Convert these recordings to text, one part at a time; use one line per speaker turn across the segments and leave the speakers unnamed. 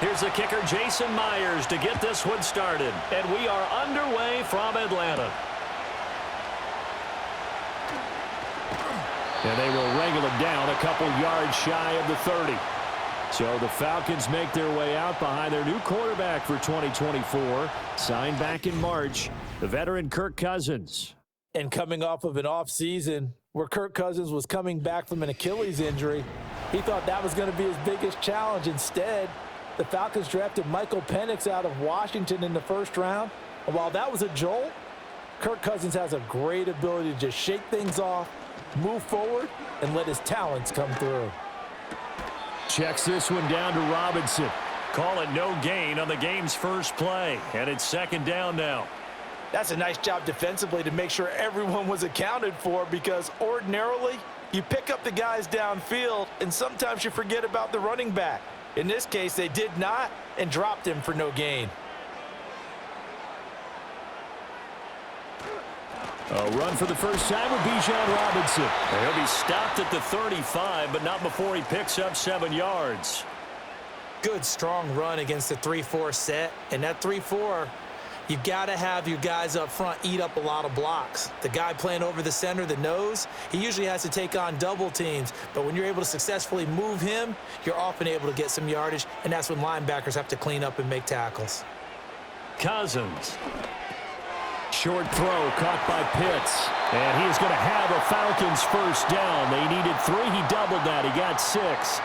Here's the kicker, Jason Myers, to get this one started. And we are underway from Atlanta. And they will wrangle it down a couple yards shy of the 30. So the Falcons make their way out behind their new quarterback for 2024, signed back in March, the veteran Kirk Cousins.
And coming off of an offseason where Kirk Cousins was coming back from an Achilles injury, he thought that was going to be his biggest challenge. Instead, the Falcons drafted Michael Penix out of Washington in the first round. And while that was a jolt, Kirk Cousins has a great ability to just shake things off, move forward, and let his talents come through.
Checks this one down to Robinson. Call it no gain on the game's first play. And it's second down now.
That's a nice job defensively to make sure everyone was accounted for, because ordinarily you pick up the guys downfield and sometimes you forget about the running back. In this case, they did not and dropped him for no gain.
A run for the first time with Bijan Robinson. He'll be stopped at the 35, but not before he picks up 7 yards.
Good, strong run against the 3-4 set. And that 3-4, you've got to have your guys up front eat up a lot of blocks. The guy playing over the center, the nose, he usually has to take on double teams. But when you're able to successfully move him, you're often able to get some yardage, and that's when linebackers have to clean up and make tackles.
Cousins. Short throw caught by Pitts. And he is going to have a Falcons first down. They needed 3. He doubled that. He got 6.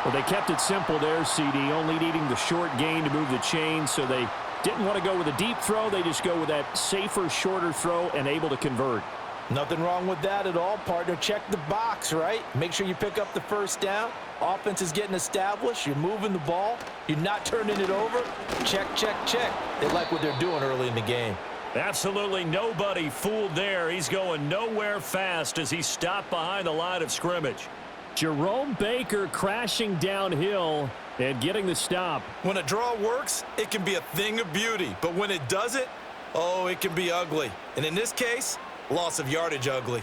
Well, they kept it simple there, CD, only needing the short gain to move the chain, so they didn't want to go with a deep throw. They just go with that safer, shorter throw and able to convert.
Nothing wrong with that at all, partner. Check the box, right? Make sure you pick up the first down. Offense is getting established. You're moving the ball. You're not turning it over. Check, check, check. They like what they're doing early in the game.
Absolutely nobody fooled there. He's going nowhere fast as he stopped behind the line of scrimmage. Jerome Baker crashing downhill and getting the stop.
When a draw works, it can be a thing of beauty. But when it doesn't, oh, it can be ugly. And in this case, loss of yardage ugly.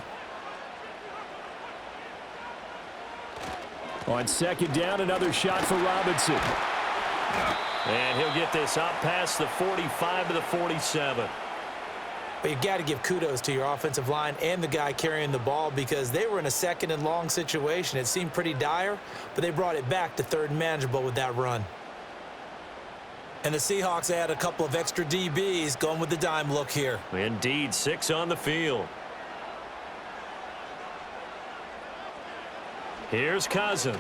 On second down, another shot for Robinson. And he'll get this up past the 45 to the 47.
But you've got to give kudos to your offensive line and the guy carrying the ball, because they were in a second and long situation. It seemed pretty dire, but they brought it back to third and manageable with that run. And the Seahawks add a couple of extra DBs going with the dime look here.
Indeed, 6 on the field. Here's Cousins.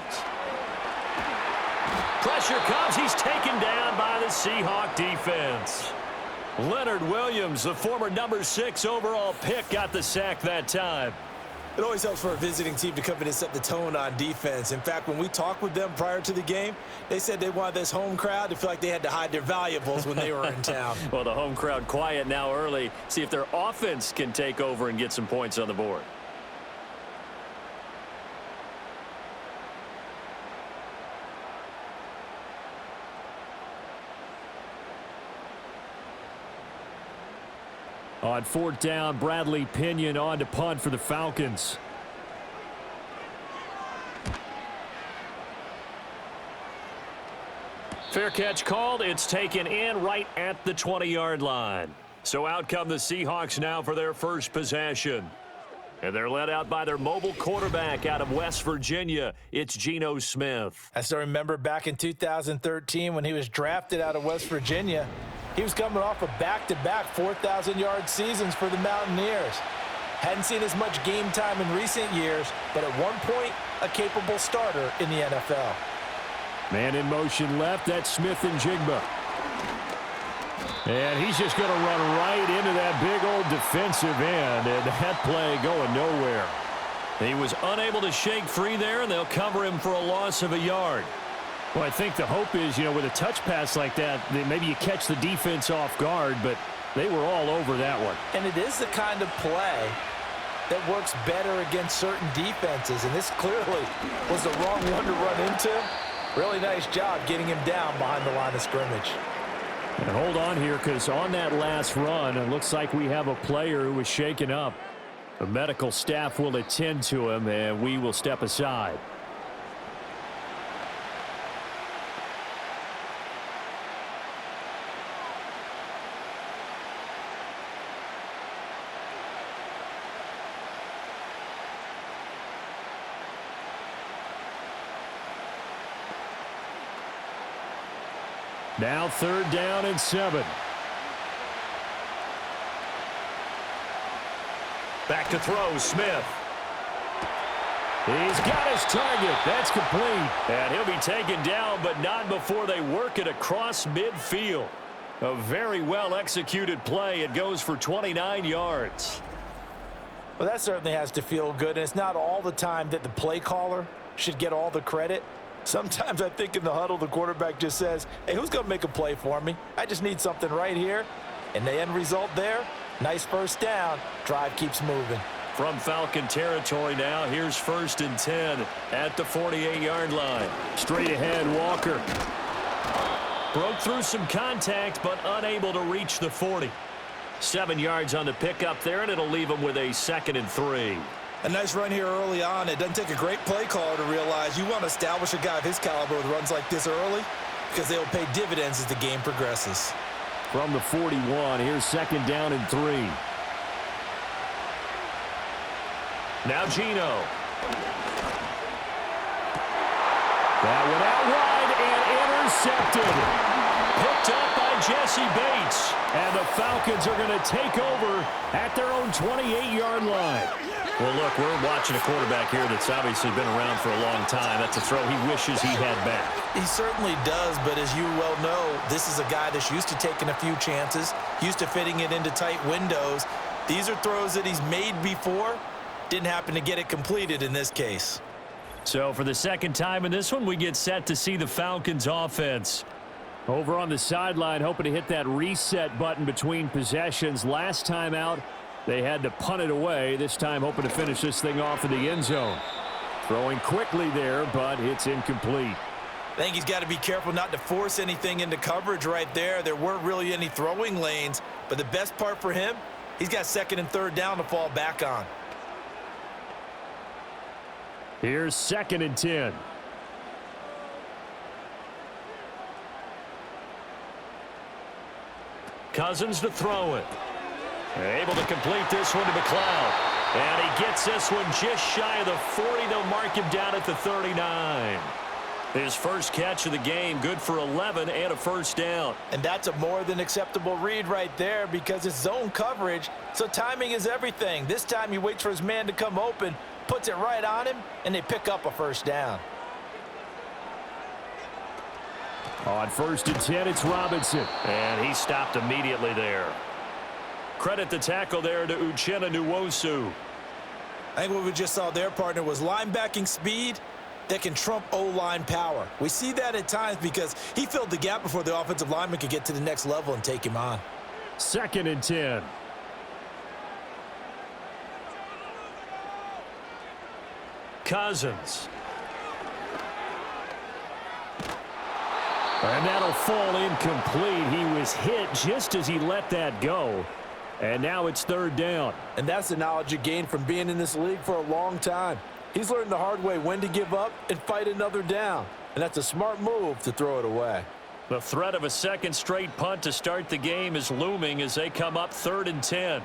Pressure comes. He's taken down by the Seahawk defense. Leonard Williams, the former number 6 overall pick, got the sack that time.
It always helps for a visiting team to come in and set the tone on defense. In fact, when we talked with them prior to the game, they said they wanted this home crowd to feel like they had to hide their valuables when they were in town.
Well, the home crowd quiet now early. See if their offense can take over and get some points on the board. On fourth down, Bradley Pinion on to punt for the Falcons. Fair catch called. It's taken in right at the 20-yard line. So out come the Seahawks now for their first possession. And they're led out by their mobile quarterback out of West Virginia. It's Geno Smith.
I still remember back in 2013 when he was drafted out of West Virginia. He was coming off of back-to-back 4,000-yard seasons for the Mountaineers. Hadn't seen as much game time in recent years, but at one point, a capable starter in the NFL.
Man in motion left. That's Smith and Jigba. And he's just going to run right into that big old defensive end, and that play going nowhere. He was unable to shake free there, and they'll cover him for a loss of a yard. Well, I think the hope is, with a touch pass like that, maybe you catch the defense off guard, but they were all over that one.
And it is the kind of play that works better against certain defenses, and this clearly was the wrong one to run into. Really nice job getting him down behind the line of scrimmage.
And hold on here, because on that last run, it looks like we have a player who was shaken up. The medical staff will attend to him, and we will step aside. Now 3rd down and 7. Back to throw, Smith. He's got his target. That's complete. And he'll be taken down, but not before they work it across midfield. A very well-executed play. It goes for 29 yards.
Well, that certainly has to feel good, and it's not all the time that the play caller should get all the credit. Sometimes I think in the huddle, the quarterback just says, hey, who's going to make a play for me? I just need something right here. And the end result there, nice 1st down. Drive keeps moving.
From Falcon territory now, here's 1st and 10 at the 48-yard line. Straight ahead, Walker. Broke through some contact, but unable to reach the 40. 7 yards on the pickup there, and it'll leave him with a 2nd and 3.
A nice run here early on. It doesn't take a great play caller to realize you want to establish a guy of his caliber with runs like this early because they will pay dividends as the game progresses.
From the 41, here's 2nd down and 3. Now Gino. That one out wide and intercepted. Picked up by Jesse Bates. And the Falcons are going to take over at their own 28-yard line. Well, look, we're watching a quarterback here that's obviously been around for a long time. That's a throw he wishes he had back.
He certainly does, but as you well know, this is a guy that's used to taking a few chances, used to fitting it into tight windows. These are throws that he's made before. Didn't happen to get it completed in this case.
So for the 2nd time in this one, we get set to see the Falcons offense. Over on the sideline, hoping to hit that reset button between possessions. Last time out, they had to punt it away. This time hoping to finish this thing off in the end zone. Throwing quickly there, but it's incomplete.
I think he's got to be careful not to force anything into coverage right there. There weren't really any throwing lanes, but the best part for him, he's got 2nd and 3rd down to fall back on.
Here's 2nd and 10. Cousins to throw it. Able to complete this one to McLeod. And he gets this one just shy of the 40. They'll mark him down at the 39. His first catch of the game, good for 11 and a 1st down.
And that's a more than acceptable read right there because it's zone coverage, so timing is everything. This time he waits for his man to come open, puts it right on him, and they pick up a 1st down.
On 1st and 10, it's Robinson. And he stopped immediately there. Credit the tackle there to Uchenna Nwosu.
I think what we just saw there, partner, was linebacking speed that can trump O-line power. We see that at times because he filled the gap before the offensive lineman could get to the next level and take him on.
2nd and 10. Cousins. And that'll fall incomplete. He was hit just as he let that go. And now it's 3rd down.
And that's the knowledge you gain from being in this league for a long time. He's learned the hard way when to give up and fight another down. And that's a smart move to throw it away.
The threat of a 2nd straight punt to start the game is looming as they come up 3rd and 10.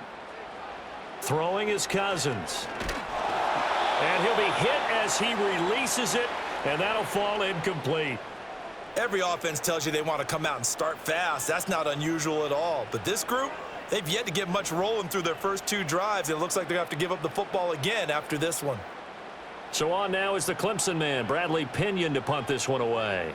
Throwing is Cousins. And he'll be hit as he releases it, and that'll fall incomplete.
Every offense tells you they want to come out and start fast. That's not unusual at all. But this group, they've yet to get much rolling through their first 2 drives. It looks like they're going to have to give up the football again after this one.
So on now is the Clemson man, Bradley Pinion, to punt this one away.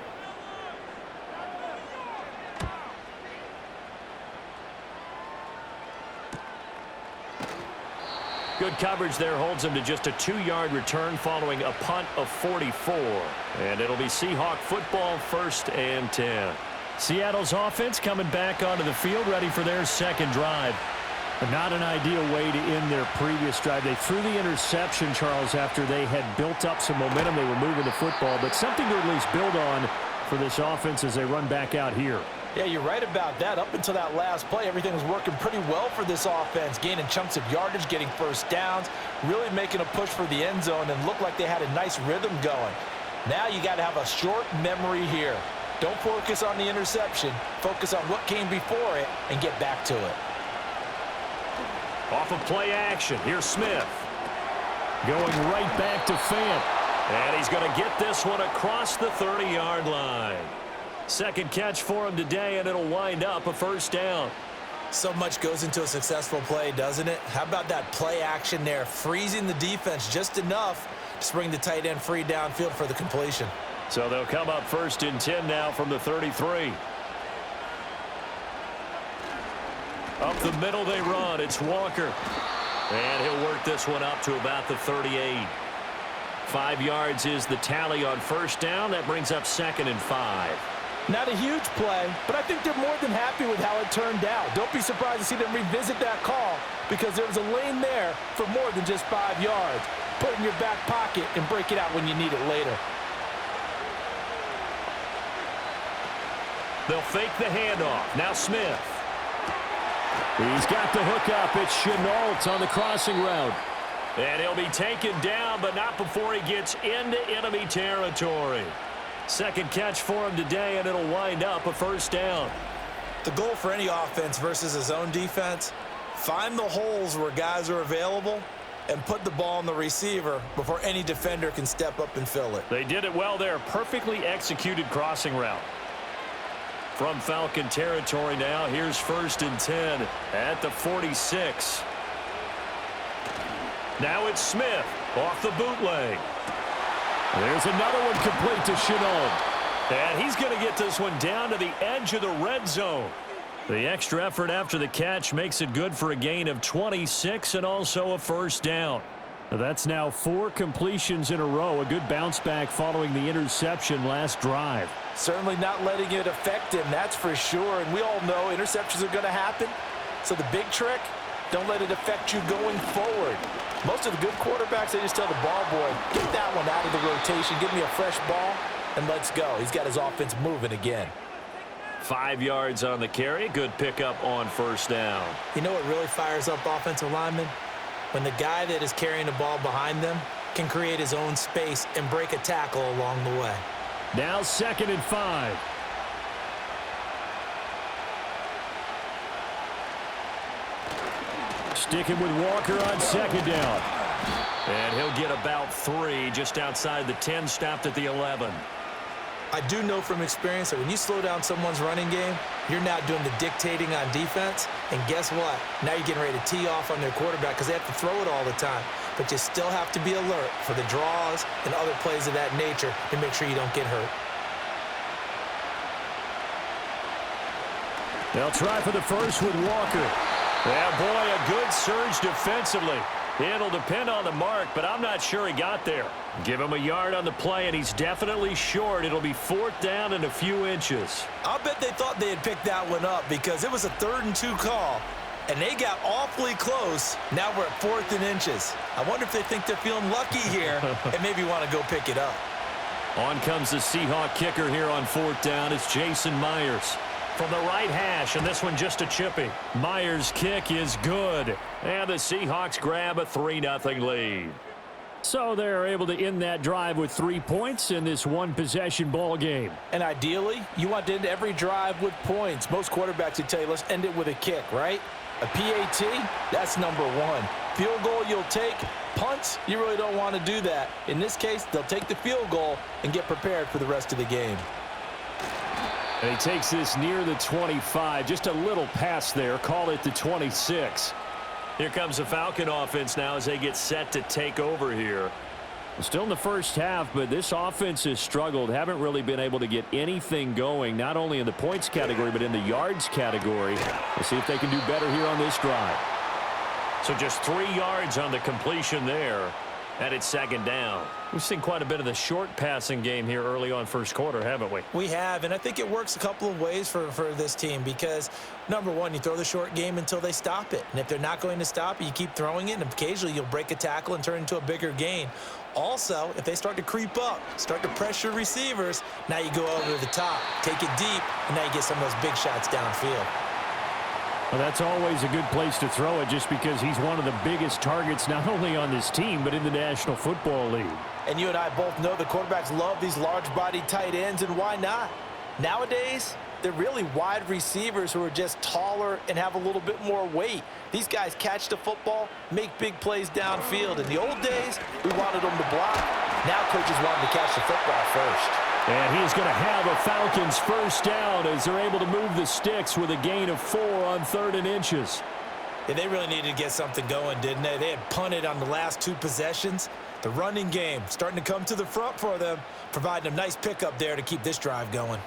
Good coverage there holds him to just a 2-yard return following a punt of 44. And it'll be Seahawk football, 1st and 10. Seattle's offense coming back onto the field, ready for their 2nd drive. But not an ideal way to end their previous drive. They threw the interception, Charles, after they had built up some momentum. They were moving the football, but something to at least build on for this offense as they run back out here.
Yeah, you're right about that. Up until that last play, everything was working pretty well for this offense, gaining chunks of yardage, getting 1st downs, really making a push for the end zone, and looked like they had a nice rhythm going. Now you got to have a short memory here. Don't focus on the interception. Focus on what came before it and get back to it.
Off of play action, here's Smith. Going right back to Fant. And he's going to get this one across the 30-yard line. Second catch for him today, and it'll wind up a first down.
So much goes into a successful play, doesn't it? How about that play action there, freezing the defense just enough to bring the tight end free downfield for the completion.
So they'll come up 1st and 10 now from the 33. Up the middle they run. It's Walker. And he'll work this one up to about the 38. 5 yards is the tally on first down. That brings up 2nd and 5.
Not a huge play, but I think they're more than happy with how it turned out. Don't be surprised to see them revisit that call because there was a lane there for more than just 5 yards. Put it in your back pocket and break it out when you need it later.
They'll fake the handoff. Now Smith. He's got the hook up. It's Chenault on the crossing route. And he'll be taken down, but not before he gets into enemy territory. Second catch for him today, and it'll wind up a first down.
The goal for any offense versus a zone defense, find the holes where guys are available and put the ball on the receiver before any defender can step up and fill it.
They did it well there. Perfectly executed crossing route. From Falcon territory now, here's 1st and 10 at the 46. Now it's Smith off the bootleg. There's another one complete to Chenault. And he's going to get this one down to the edge of the red zone. The extra effort after the catch makes it good for a gain of 26 and also a first down. That's now 4 completions in a row. A good bounce back following the interception last drive.
Certainly not letting it affect him, that's for sure. And we all know interceptions are going to happen. So the big trick, don't let it affect you going forward. Most of the good quarterbacks, they just tell the ball boy, get that one out of the rotation, give me a fresh ball, and let's go. He's got his offense moving again.
5 yards on the carry. Good pickup on first down.
You know what really fires up offensive linemen? When the guy that is carrying the ball behind them can create his own space and break a tackle along the way.
Now 2nd and 5. Sticking with Walker on 2nd down. And he'll get about 3 just outside the 10, stopped at the 11.
I do know from experience that when you slow down someone's running game, you're now doing the dictating on defense. And guess what? Now you're getting ready to tee off on their quarterback because they have to throw it all the time. But you still have to be alert for the draws and other plays of that nature to make sure you don't get hurt.
They'll try for the first with Walker. Yeah, boy, a good surge defensively. It'll depend on the mark, but I'm not sure he got there. Give him a yard on the play, and he's definitely short. It'll be 4th down and a few inches.
I'll bet they thought they had picked that one up because it was a 3rd and 2 call, and they got awfully close. Now we're at 4th and inches. I wonder if they think they're feeling lucky here and maybe want to go pick it up.
On comes the Seahawk kicker here on 4th down. It's Jason Myers. From the right hash, and this one just a chippy. Myers' kick is good. And the Seahawks grab a 3-0 lead. So they're able to end that drive with 3 points in this one-possession ball game.
And ideally, you want to end every drive with points. Most quarterbacks would tell you, let's end it with a kick, right? A PAT, that's number 1. Field goal you'll take. Punts, you really don't want to do that. In this case, they'll take the field goal and get prepared for the rest of the game.
And he takes this near the 25. Just a little pass there. Call it the 26. Here comes the Falcon offense now as they get set to take over here. Still in the first half, but this offense has struggled. Haven't really been able to get anything going, not only in the points category, but in the yards category. We'll see if they can do better here on this drive. So just 3 yards on the completion there. And it's 2nd down. We've seen quite a bit of the short passing game here early on first quarter, haven't we?
We have, and I think it works a couple of ways for this team because, number one, you throw the short game until they stop it. And if they're not going to stop it, you keep throwing it, and occasionally you'll break a tackle and turn it into a bigger gain. Also, if they start to creep up, start to pressure receivers, now you go over the top, take it deep, and now you get some of those big shots downfield.
Well, that's always a good place to throw it just because he's one of the biggest targets not only on this team but in the National Football League.
And you and I both know the quarterbacks love these large-bodied tight ends, and why not? Nowadays, they're really wide receivers who are just taller and have a little bit more weight. These guys catch the football, make big plays downfield. In the old days, we wanted them to block. Now coaches want him to catch the football first.
And he's going to have a Falcons first down as they're able to move the sticks with a gain of 4 on 3rd and inches.
Yeah, they really needed to get something going, didn't they? They had punted on the last 2 possessions. The running game starting to come to the front for them, providing a nice pickup there to keep this drive going.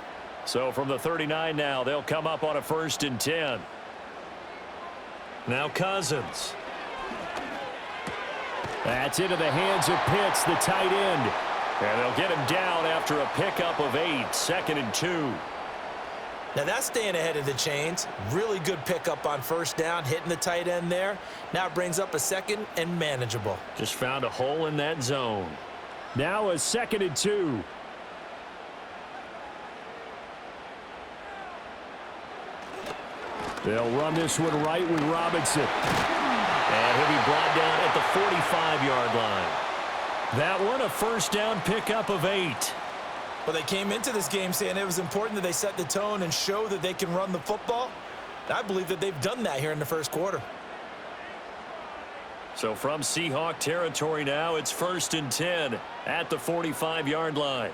So from the 39 now, they'll come up on a 1st and 10. Now Cousins. That's into the hands of Pitts, the tight end. And they'll get him down after a pickup of 8, 2nd and 2.
Now that's staying ahead of the chains. Really good pickup on 1st down, hitting the tight end there. Now it brings up a 2nd and manageable.
Just found a hole in that zone. Now a 2nd and 2. They'll run this one right with Robinson. And he'll be brought down at the 45-yard line. That one, a 1st down pickup of 8.
Well, they came into this game saying it was important that they set the tone and show that they can run the football. And I believe that they've done that here in the 1st quarter.
So from Seahawk territory now, it's 1st and 10 at the 45-yard line.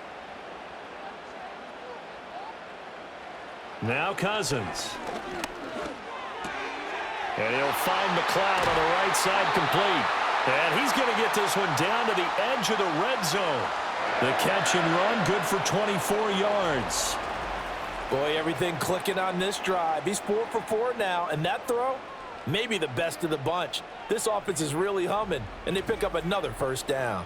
Now Cousins. And he'll find McLeod on the right side complete. And he's going to get this one down to the edge of the red zone. The catch and run, good for 24 yards.
Boy, everything clicking on this drive. He's 4 for 4 now, and that throw, maybe the best of the bunch. This offense is really humming, and they pick up another 1st down.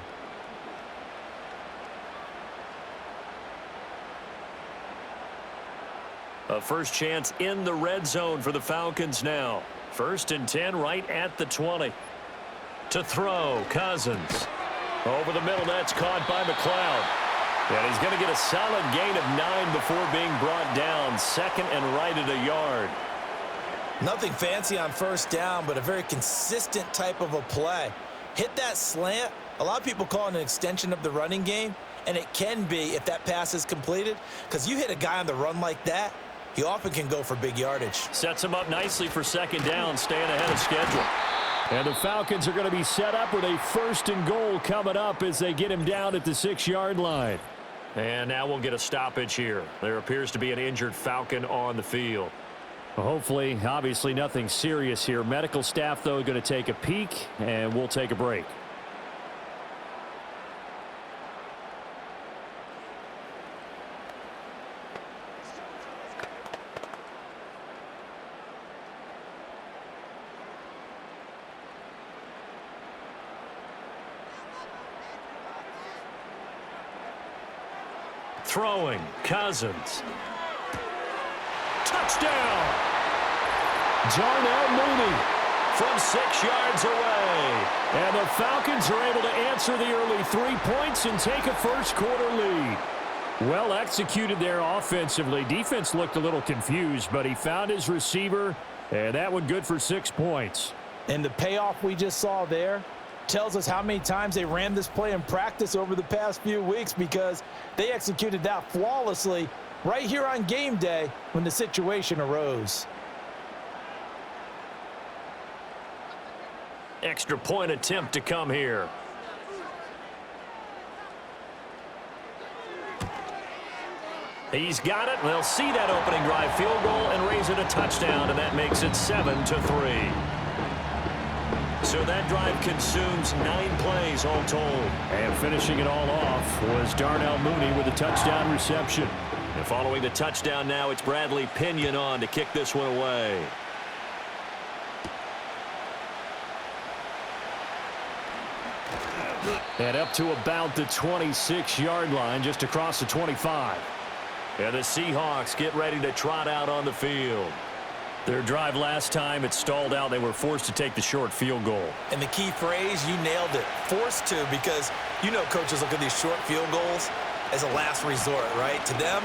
A first chance in the red zone for the Falcons now. 1st and 10 right at the 20. To throw, Cousins. Over the middle, that's caught by McLeod. And he's going to get a solid gain of 9 before being brought down. 2nd and right at a yard.
Nothing fancy on 1st down, but a very consistent type of a play. Hit that slant. A lot of people call it an extension of the running game, and it can be if that pass is completed, because you hit a guy on the run like that, he often can go for big yardage.
Sets him up nicely for 2nd down, staying ahead of schedule. And the Falcons are going to be set up with a 1st and goal coming up as they get him down at the 6-yard line. And now we'll get a stoppage here. There appears to be an injured Falcon on the field. Hopefully, obviously nothing serious here. Medical staff, though, going to take a peek, and we'll take a break. Throwing, Cousins. Touchdown! Darnell Mooney from 6 yards away. And the Falcons are able to answer the early 3 points and take a 1st quarter lead. Well executed there offensively. Defense looked a little confused, but he found his receiver, and that one good for 6 points.
And the payoff we just saw there tells us how many times they ran this play in practice over the past few weeks, because they executed that flawlessly right here on game day when the situation arose.
Extra point attempt to come here. He's got it. They'll see that opening drive field goal and raise it a touchdown, and that makes it 7-3. So that drive consumes 9 plays all told. And finishing it all off was Darnell Mooney with a touchdown reception. And following the touchdown now, it's Bradley Pinion on to kick this one away. And up to about the 26-yard line, just across the 25. And the Seahawks get ready to trot out on the field. Their drive last time, it stalled out. They were forced to take the short field goal.
And the key phrase, you nailed it, forced to, because you know coaches look at these short field goals as a last resort, right? To them,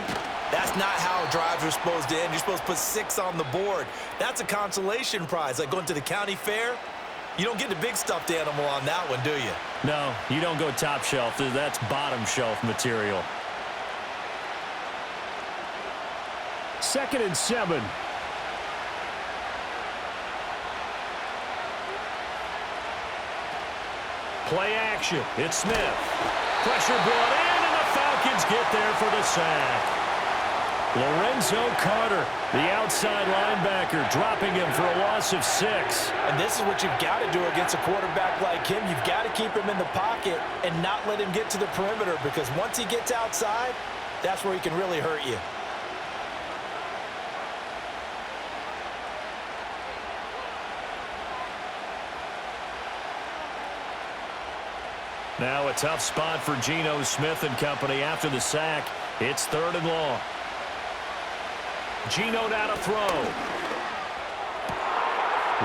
that's not how drives are supposed to end. You're supposed to put 6 on the board. That's a consolation prize, like going to the county fair. You don't get the big stuffed animal on that one, do you?
No, you don't go top shelf. That's bottom shelf material. 2nd and 7. Play action. It's Smith. Pressure brought in, and the Falcons get there for the sack. Lorenzo Carter, the outside linebacker, dropping him for a loss of 6.
And this is what you've got to do against a quarterback like him. You've got to keep him in the pocket and not let him get to the perimeter, because once he gets outside, that's where he can really hurt you.
Now a tough spot for Geno Smith and company after the sack. It's 3rd and long. Geno now to throw.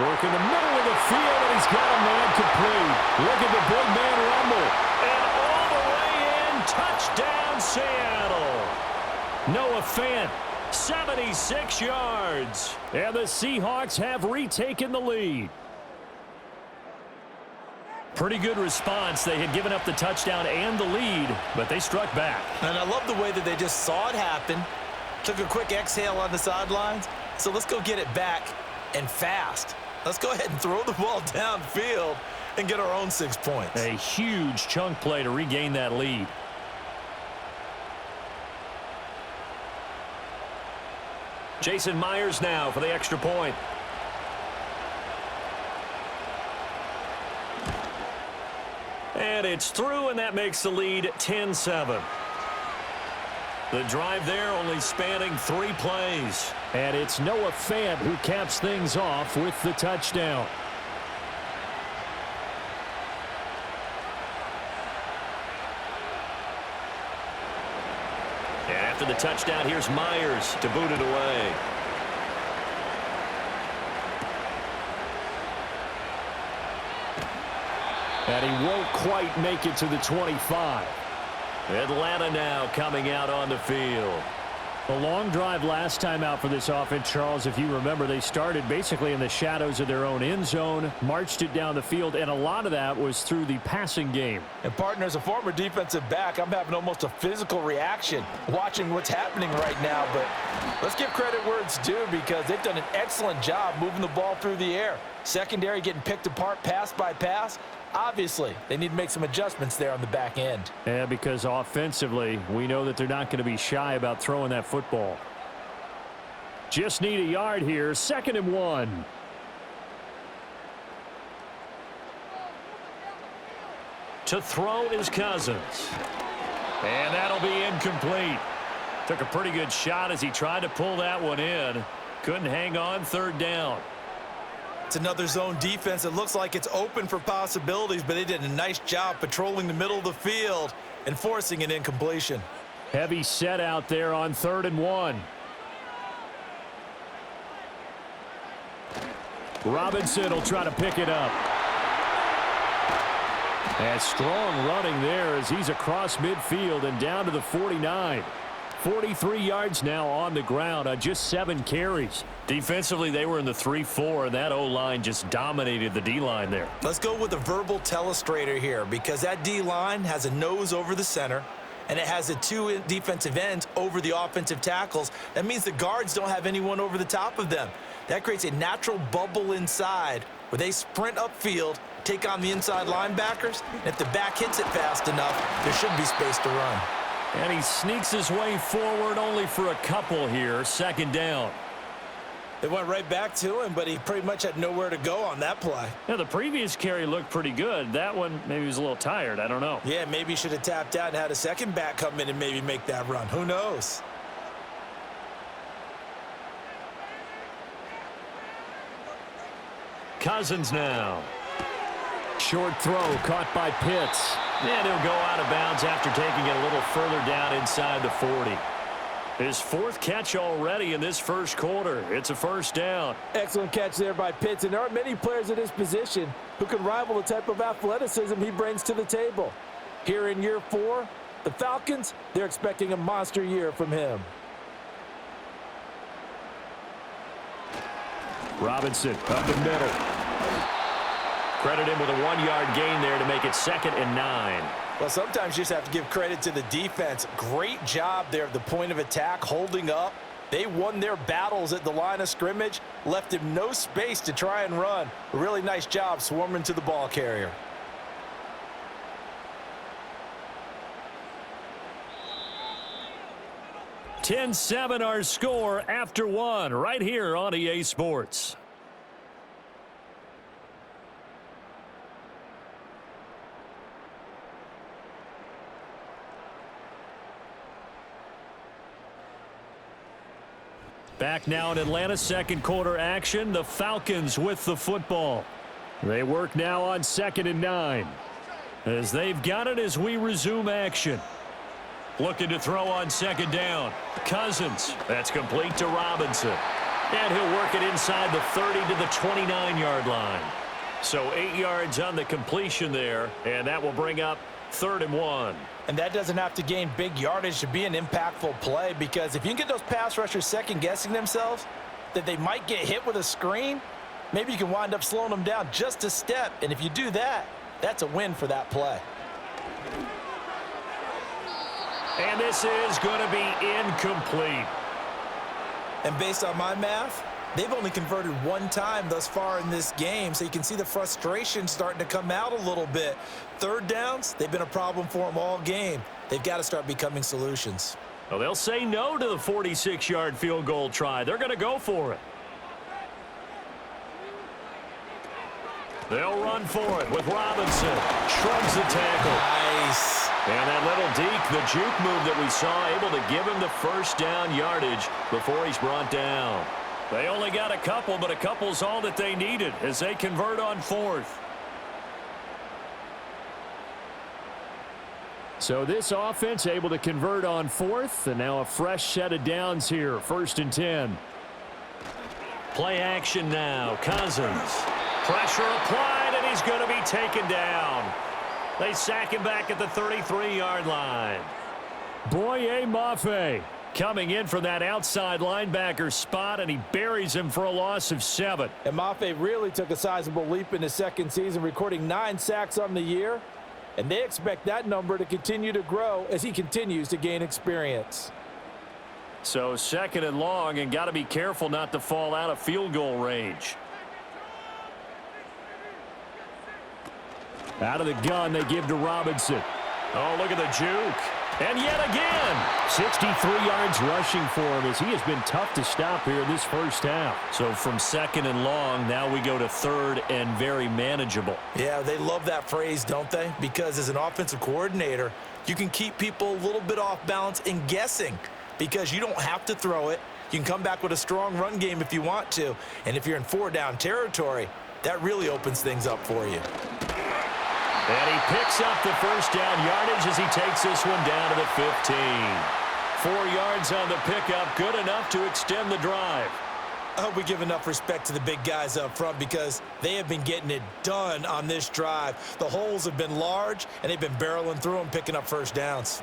Work in the middle of the field, and he's got a man complete. Look at the big man rumble. And all the way in, touchdown Seattle. Noah Fant, 76 yards. And the Seahawks have retaken the lead. Pretty good response. They had given up the touchdown and the lead, but they struck back.
And I love the way that they just saw it happen, took a quick exhale on the sidelines. So let's go get it back and fast. Let's go ahead and throw the ball downfield and get our own 6 points.
A huge chunk play to regain that lead. Jason Myers now for the extra point. And it's through, and that makes the lead 10-7. The drive there only spanning 3 plays. And it's Noah Fant who caps things off with the touchdown. And after the touchdown, here's Myers to boot it away. And he won't quite make it to the 25. Atlanta now coming out on the field. A long drive last time out for this offense, Charles. If you remember, they started basically in the shadows of their own end zone, marched it down the field, and a lot of that was through the passing game.
And, partner, as a former defensive back, I'm having almost a physical reaction watching what's happening right now. But let's give credit where it's due, because they've done an excellent job moving the ball through the air. Secondary getting picked apart pass by pass. Obviously, they need to make some adjustments there on the back end.
Yeah, because offensively, we know that they're not going to be shy about throwing that football. Just need a yard here. 2nd and 1. To throw is Cousins. And that'll be incomplete. Took a pretty good shot as he tried to pull that one in. Couldn't hang on. 3rd down.
It's another zone defense. It looks like it's open for possibilities, but they did a nice job patrolling the middle of the field and forcing an incompletion.
Heavy set out there on 3rd and 1. Robinson will try to pick it up. And strong running there as he's across midfield and down to the 49. 43 yards now on the ground on just 7 carries. Defensively, they were in the 3-4, and that O-line just dominated the D-line there.
Let's go with a verbal telestrator here, because that D-line has a nose over the center, and it has the 2 defensive ends over the offensive tackles. That means the guards don't have anyone over the top of them. That creates a natural bubble inside where they sprint upfield, take on the inside linebackers, and if the back hits it fast enough, there should be space to run.
And he sneaks his way forward only for a couple here. 2nd down.
They went right back to him, but he pretty much had nowhere to go on that play.
Yeah, the previous carry looked pretty good. That one, maybe he was a little tired. I don't know.
Yeah, maybe he should have tapped out and had a second back come in and maybe make that run. Who knows?
Cousins now. Short throw caught by Pitts. And he'll go out of bounds after taking it a little further down inside the 40. His 4th catch already in this 1st quarter. It's a 1st down.
Excellent catch there by Pitts, and there aren't many players in his position who can rival the type of athleticism he brings to the table. Here in year 4, the Falcons, they're expecting a monster year from him.
Robinson up the middle. Credit him with a 1-yard gain there to make it 2nd and 9.
Well, sometimes you just have to give credit to the defense. Great job there at the point of attack, holding up. They won their battles at the line of scrimmage, left him no space to try and run. A really nice job swarming to the ball carrier.
10-7 our score after one right here on EA Sports. Back now in Atlanta, second quarter action. The Falcons with the football. They work now on 2nd and 9. As they've got it as we resume action. Looking to throw on 2nd down. Cousins. That's complete to Robinson. And he'll work it inside the 30 to the 29-yard line. So 8 yards on the completion there. And that will bring up 3rd and 1.
And that doesn't have to gain big yardage to be an impactful play, because if you can get those pass rushers second-guessing themselves that they might get hit with a screen, maybe you can wind up slowing them down just a step. And if you do that, that's a win for that play.
And this is going to be incomplete.
And based on my math, they've only converted one time thus far in this game, so you can see the frustration starting to come out a little bit. 3rd downs, they've been a problem for them all game. They've got to start becoming solutions.
Well, they'll say no to the 46-yard field goal try. They're going to go for it. They'll run for it with Robinson. Shrugs the tackle.
Nice.
And that little deke, the juke move that we saw, able to give him the 1st down yardage before he's brought down. They only got a couple, but a couple's all that they needed as they convert on 4th. So this offense able to convert on 4th, and now a fresh set of downs here. 1st and 10. Play action now. Cousins. Pressure applied, and he's going to be taken down. They sack him back at the 33-yard line. Boye Mafe coming in from that outside linebacker spot, and he buries him for a loss of 7.
And Mafe really took a sizable leap in his second season, recording 9 sacks on the year. And they expect that number to continue to grow as he continues to gain experience.
So 2nd and long, and got to be careful not to fall out of field goal range. Out of the gun, they give to Robinson. Oh, look at the juke. And yet again, 63 yards rushing for him as he has been tough to stop here in this first half. So from 2nd and long, now we go to 3rd and very manageable.
Yeah, they love that phrase, don't they? Because as an offensive coordinator, you can keep people a little bit off balance and guessing, because you don't have to throw it. You can come back with a strong run game if you want to. And if you're in 4-down territory, that really opens things up for you.
And he picks up the 1st down yardage as he takes this one down to the 15. 4 yards on the pickup, good enough to extend the drive.
I hope we give enough respect to the big guys up front, because they have been getting it done on this drive. The holes have been large, and they've been barreling through them, picking up 1st downs.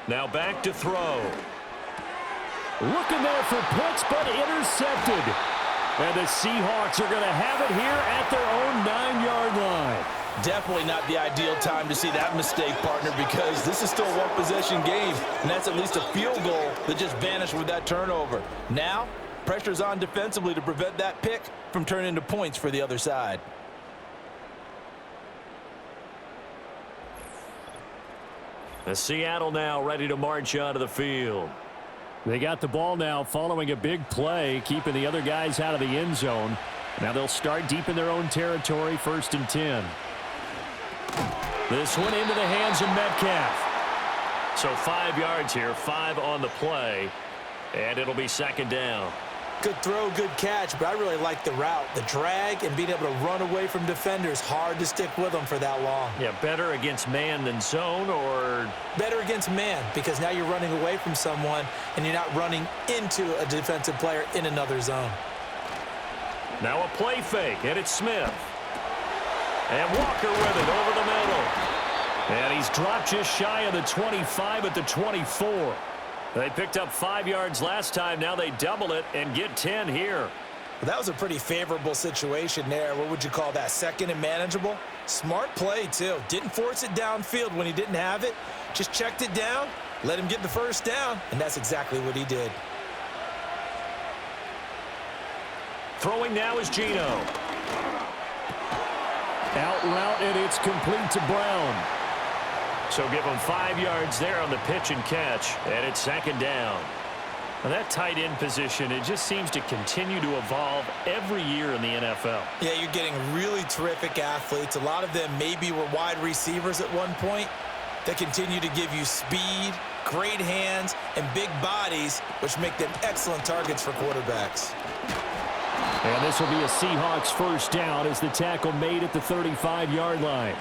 Now back to throw. Looking there for Pitts, but intercepted. And the Seahawks are going to have it here at their own 9-yard line.
Definitely not the ideal time to see that mistake, partner, because this is still a one-possession game, and that's at least a field goal that just vanished with that turnover. Now, pressure's on defensively to prevent that pick from turning into points for the other side.
The Seattle now ready to march onto the field. They got the ball now following a big play, keeping the other guys out of the end zone. Now they'll start deep in their own territory, 1st and 10. This one into the hands of Metcalf. So 5 yards here, 5 on the play, and it'll be 2nd down.
Good throw, good catch, but I really like the route. The drag and being able to run away from defenders, hard to stick with them for that long.
Yeah, better against man than zone, or?
Better against man, because now you're running away from someone and you're not running into a defensive player in another zone.
Now a play fake, and it's Smith. And Walker with it over the middle. And he's dropped just shy of the 25 at the 24. They picked up 5 yards last time. Now they double it and get 10 here.
Well, that was a pretty favorable situation there. What would you call that? 2nd and manageable? Smart play, too. Didn't force it downfield when he didn't have it. Just checked it down, let him get the 1st down, and that's exactly what he did.
Throwing now is Geno. Out route, and it's complete to Brown. So give them 5 yards there on the pitch and catch, and it's second down. Now that tight end position, it just seems to continue to evolve every year in the NFL.
Yeah, you're getting really terrific athletes. A lot of them maybe were wide receivers at one point. They continue to give you speed, great hands, and big bodies, which make them excellent targets for quarterbacks.
And this will be a Seahawks first down as the tackle made at the 35-yard line.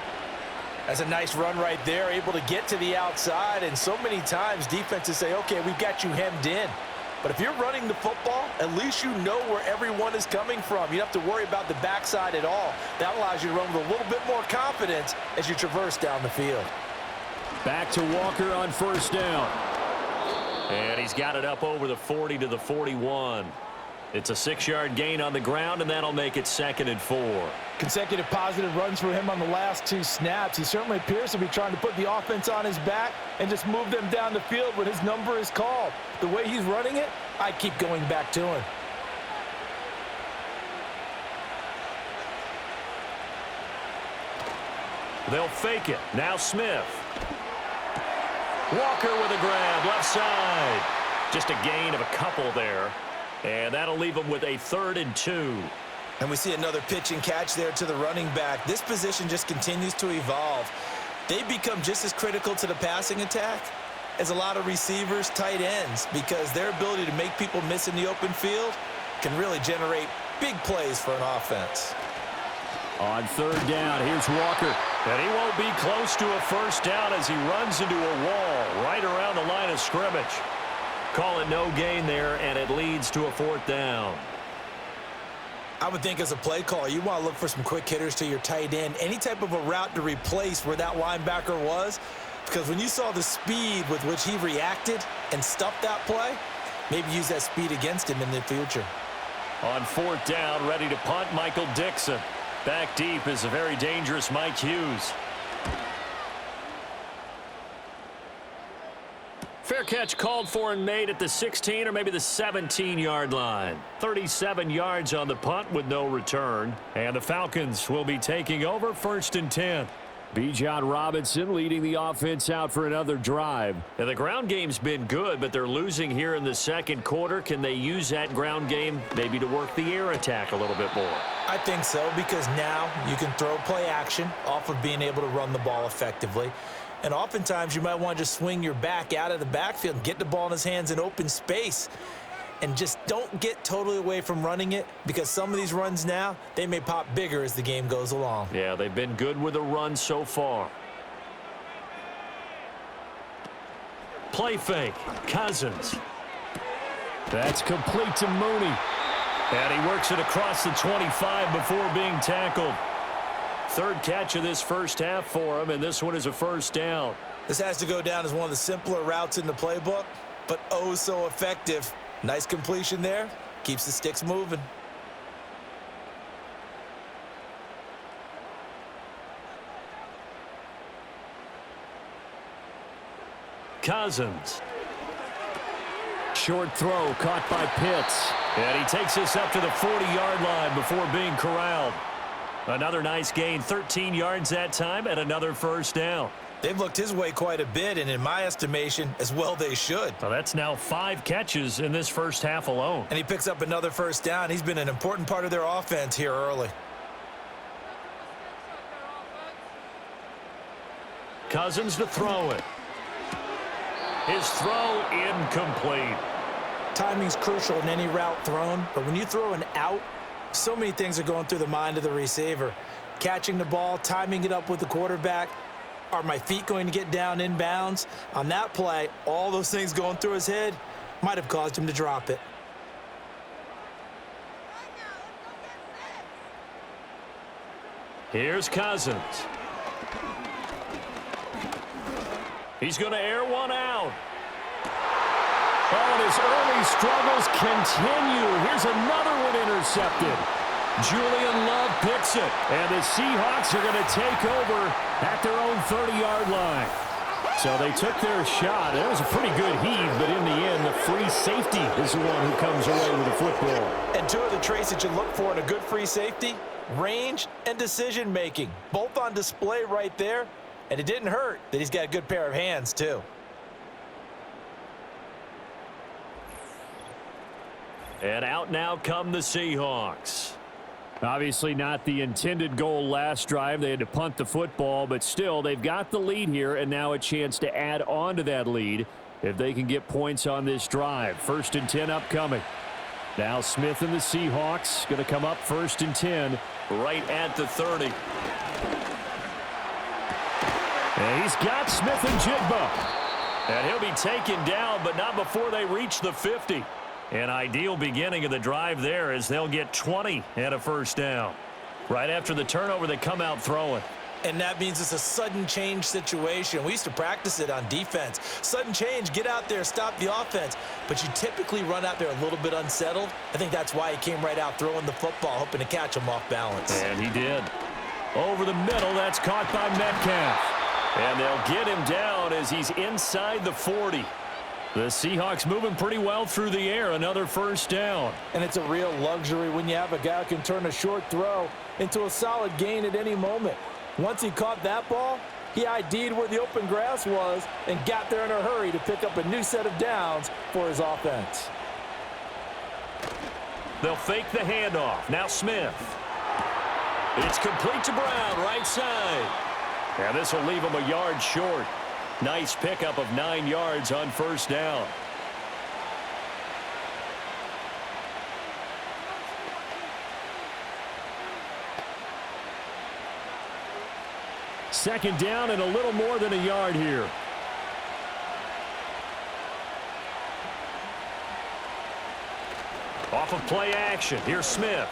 That's a nice run right there, able to get to the outside, and so many times defenses say, okay, we've got you hemmed in. But if you're running the football, at least you know where everyone is coming from. You don't have to worry about the backside at all. That allows you to run with a little bit more confidence as you traverse down the field.
Back to Walker on first down. And he's got it up over the 40 to the 41. It's a 6-yard gain on the ground, and that'll make it 2nd and 4.
Consecutive positive runs for him on the last 2 snaps. He certainly appears to be trying to put the offense on his back and just move them down the field when his number is called. The way he's running it, I keep going back to him.
They'll fake it. Now Smith. Walker with a grab, left side. Just a gain of a couple there. And that'll leave them with a 3rd and 2.
And we see another pitch and catch there to the running back. This position just continues to evolve. They become just as critical to the passing attack as a lot of receivers, tight ends, because their ability to make people miss in the open field can really generate big plays for an offense.
On 3rd down, here's Walker. And he won't be close to a first down as he runs into a wall right around the line of scrimmage. Call it no gain there, and it leads to a 4th down.
I would think as a play call, you want to look for some quick hitters to your tight end. Any type of a route to replace where that linebacker was. Because when you saw the speed with which he reacted and stuffed that play, maybe use that speed against him in the future.
On 4th down, ready to punt, Michael Dixon. Back deep is a very dangerous Mike Hughes. Fair catch called for and made at the 16 or maybe the 17-yard line. 37 yards on the punt with no return. And the Falcons will be taking over 1st and 10. Bijan Robinson leading the offense out for another drive. And the ground game's been good, but they're losing here in the 2nd quarter. Can they use that ground game maybe to work the air attack a little bit more?
I think so, because now you can throw play action off of being able to run the ball effectively. And oftentimes you might want to just swing your back out of the backfield and get the ball in his hands in open space. And just don't get totally away from running it, because some of these runs now, they may pop bigger as the game goes along.
Yeah, they've been good with the run so far. Play fake. Cousins. That's complete to Mooney. And he works it across the 25 before being tackled. 3rd catch of this first half for him, and this one is a first down.
This has to go down as one of the simpler routes in the playbook, but oh so effective. Nice completion there. Keeps the sticks moving.
Cousins. Short throw caught by Pitts. And he takes this up to the 40-yard line before being corralled. Another nice gain, 13 yards that time, and another first down.
They've looked his way quite a bit, and in my estimation, as well they should.
Well, that's now 5 catches in this first half alone.
And he picks up another first down. He's been an important part of their offense here early.
Cousins to throw it. His throw incomplete.
Timing's crucial in any route thrown, but when you throw an out, so many things are going through the mind of the receiver. Catching the ball, timing it up with the quarterback. Are my feet going to get down inbounds? On that play, all those things going through his head might have caused him to drop it.
Here's Cousins. He's going to air one out. Oh, and his early struggles continue. Here's another one intercepted. Julian Love picks it, and the Seahawks are going to take over at their own 30-yard line. So they took their shot. It was a pretty good heave, but in the end, the free safety is the one who comes away with the football.
And 2 of the traits that you look for in a good free safety, range and decision-making. Both on display right there.
And it didn't hurt that he's got a good pair of hands, too.
And out now come the Seahawks. Obviously not the intended goal last drive. They had to punt the football, but still they've got the lead here and now a chance to add on to that lead if they can get points on this drive. 1st and 10 upcoming. Now Smith and the Seahawks going to come up 1st and 10 right at the 30. And he's got Smith and Jigba. And he'll be taken down, but not before they reach the 50. An ideal beginning of the drive there as they'll get 20 and a 1st down. Right after the turnover, they come out throwing.
And that means it's a sudden change situation. We used to practice it on defense. Sudden change, get out there, stop the offense. But you typically run out there a little bit unsettled. I think that's why he came right out throwing the football, hoping to catch him off balance.
And he did. Over the middle, that's caught by Metcalf. And they'll get him down as he's inside the 40. The Seahawks moving pretty well through the air. Another 1st down.
And it's a real luxury when you have a guy who can turn a short throw into a solid gain at any moment. Once he caught that ball, he ID'd where the open grass was and got there in a hurry to pick up a new set of downs for his offense.
They'll fake the handoff. Now Smith. It's complete to Brown, right side. And this will leave him a yard short. Nice pickup of 9 yards on 1st down. Second down and a little more than a yard here. Off of play action. Here's Smith.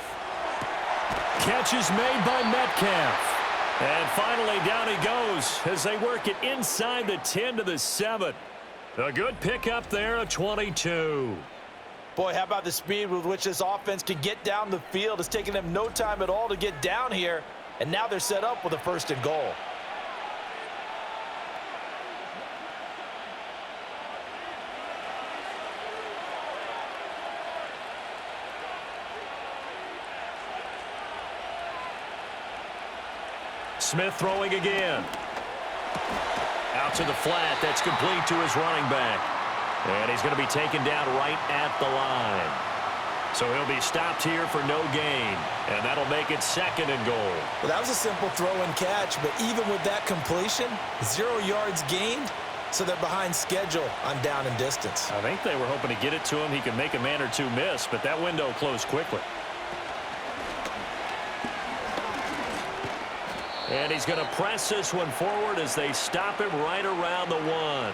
Catch is made by Metcalf. And finally, down he goes as they work it inside the 10 to the 7. A good pickup there, a 22.
Boy, how about the speed with which this offense can get down the field? It's taken them no time at all to get down here, and now they're set up with a 1st and goal.
Smith throwing again. Out to the flat. That's complete to his running back. And he's going to be taken down right at the line. So he'll be stopped here for no gain. And that'll make it 2nd and goal.
Well, that was a simple throw and catch, but even with that completion, 0 yards gained, so they're behind schedule on down and distance.
I think they were hoping to get it to him. He could make a man or two miss, but that window closed quickly. And he's going to press this one forward as they stop him right around the 1.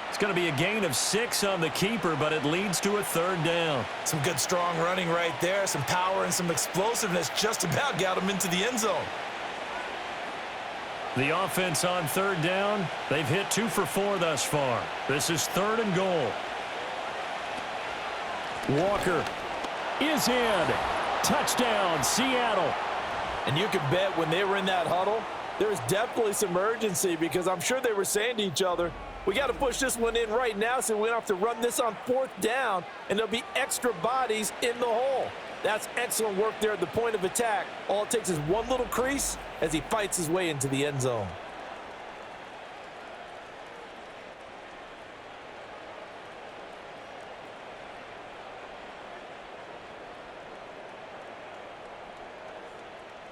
It's going to be a gain of 6 on the keeper, but it leads to a 3rd down.
Some good strong running right there. Some power and some explosiveness just about got him into the end zone.
The offense on 3rd down, they've hit 2 for 4 thus far. This is 3rd and goal. Walker is in. Touchdown, Seattle.
And you can bet when they were in that huddle, there was definitely some urgency because I'm sure they were saying to each other, we got to push this one in right now so we don't have to run this on 4th down, and there'll be extra bodies in the hole. That's excellent work there at the point of attack. All it takes is one little crease as he fights his way into the end zone.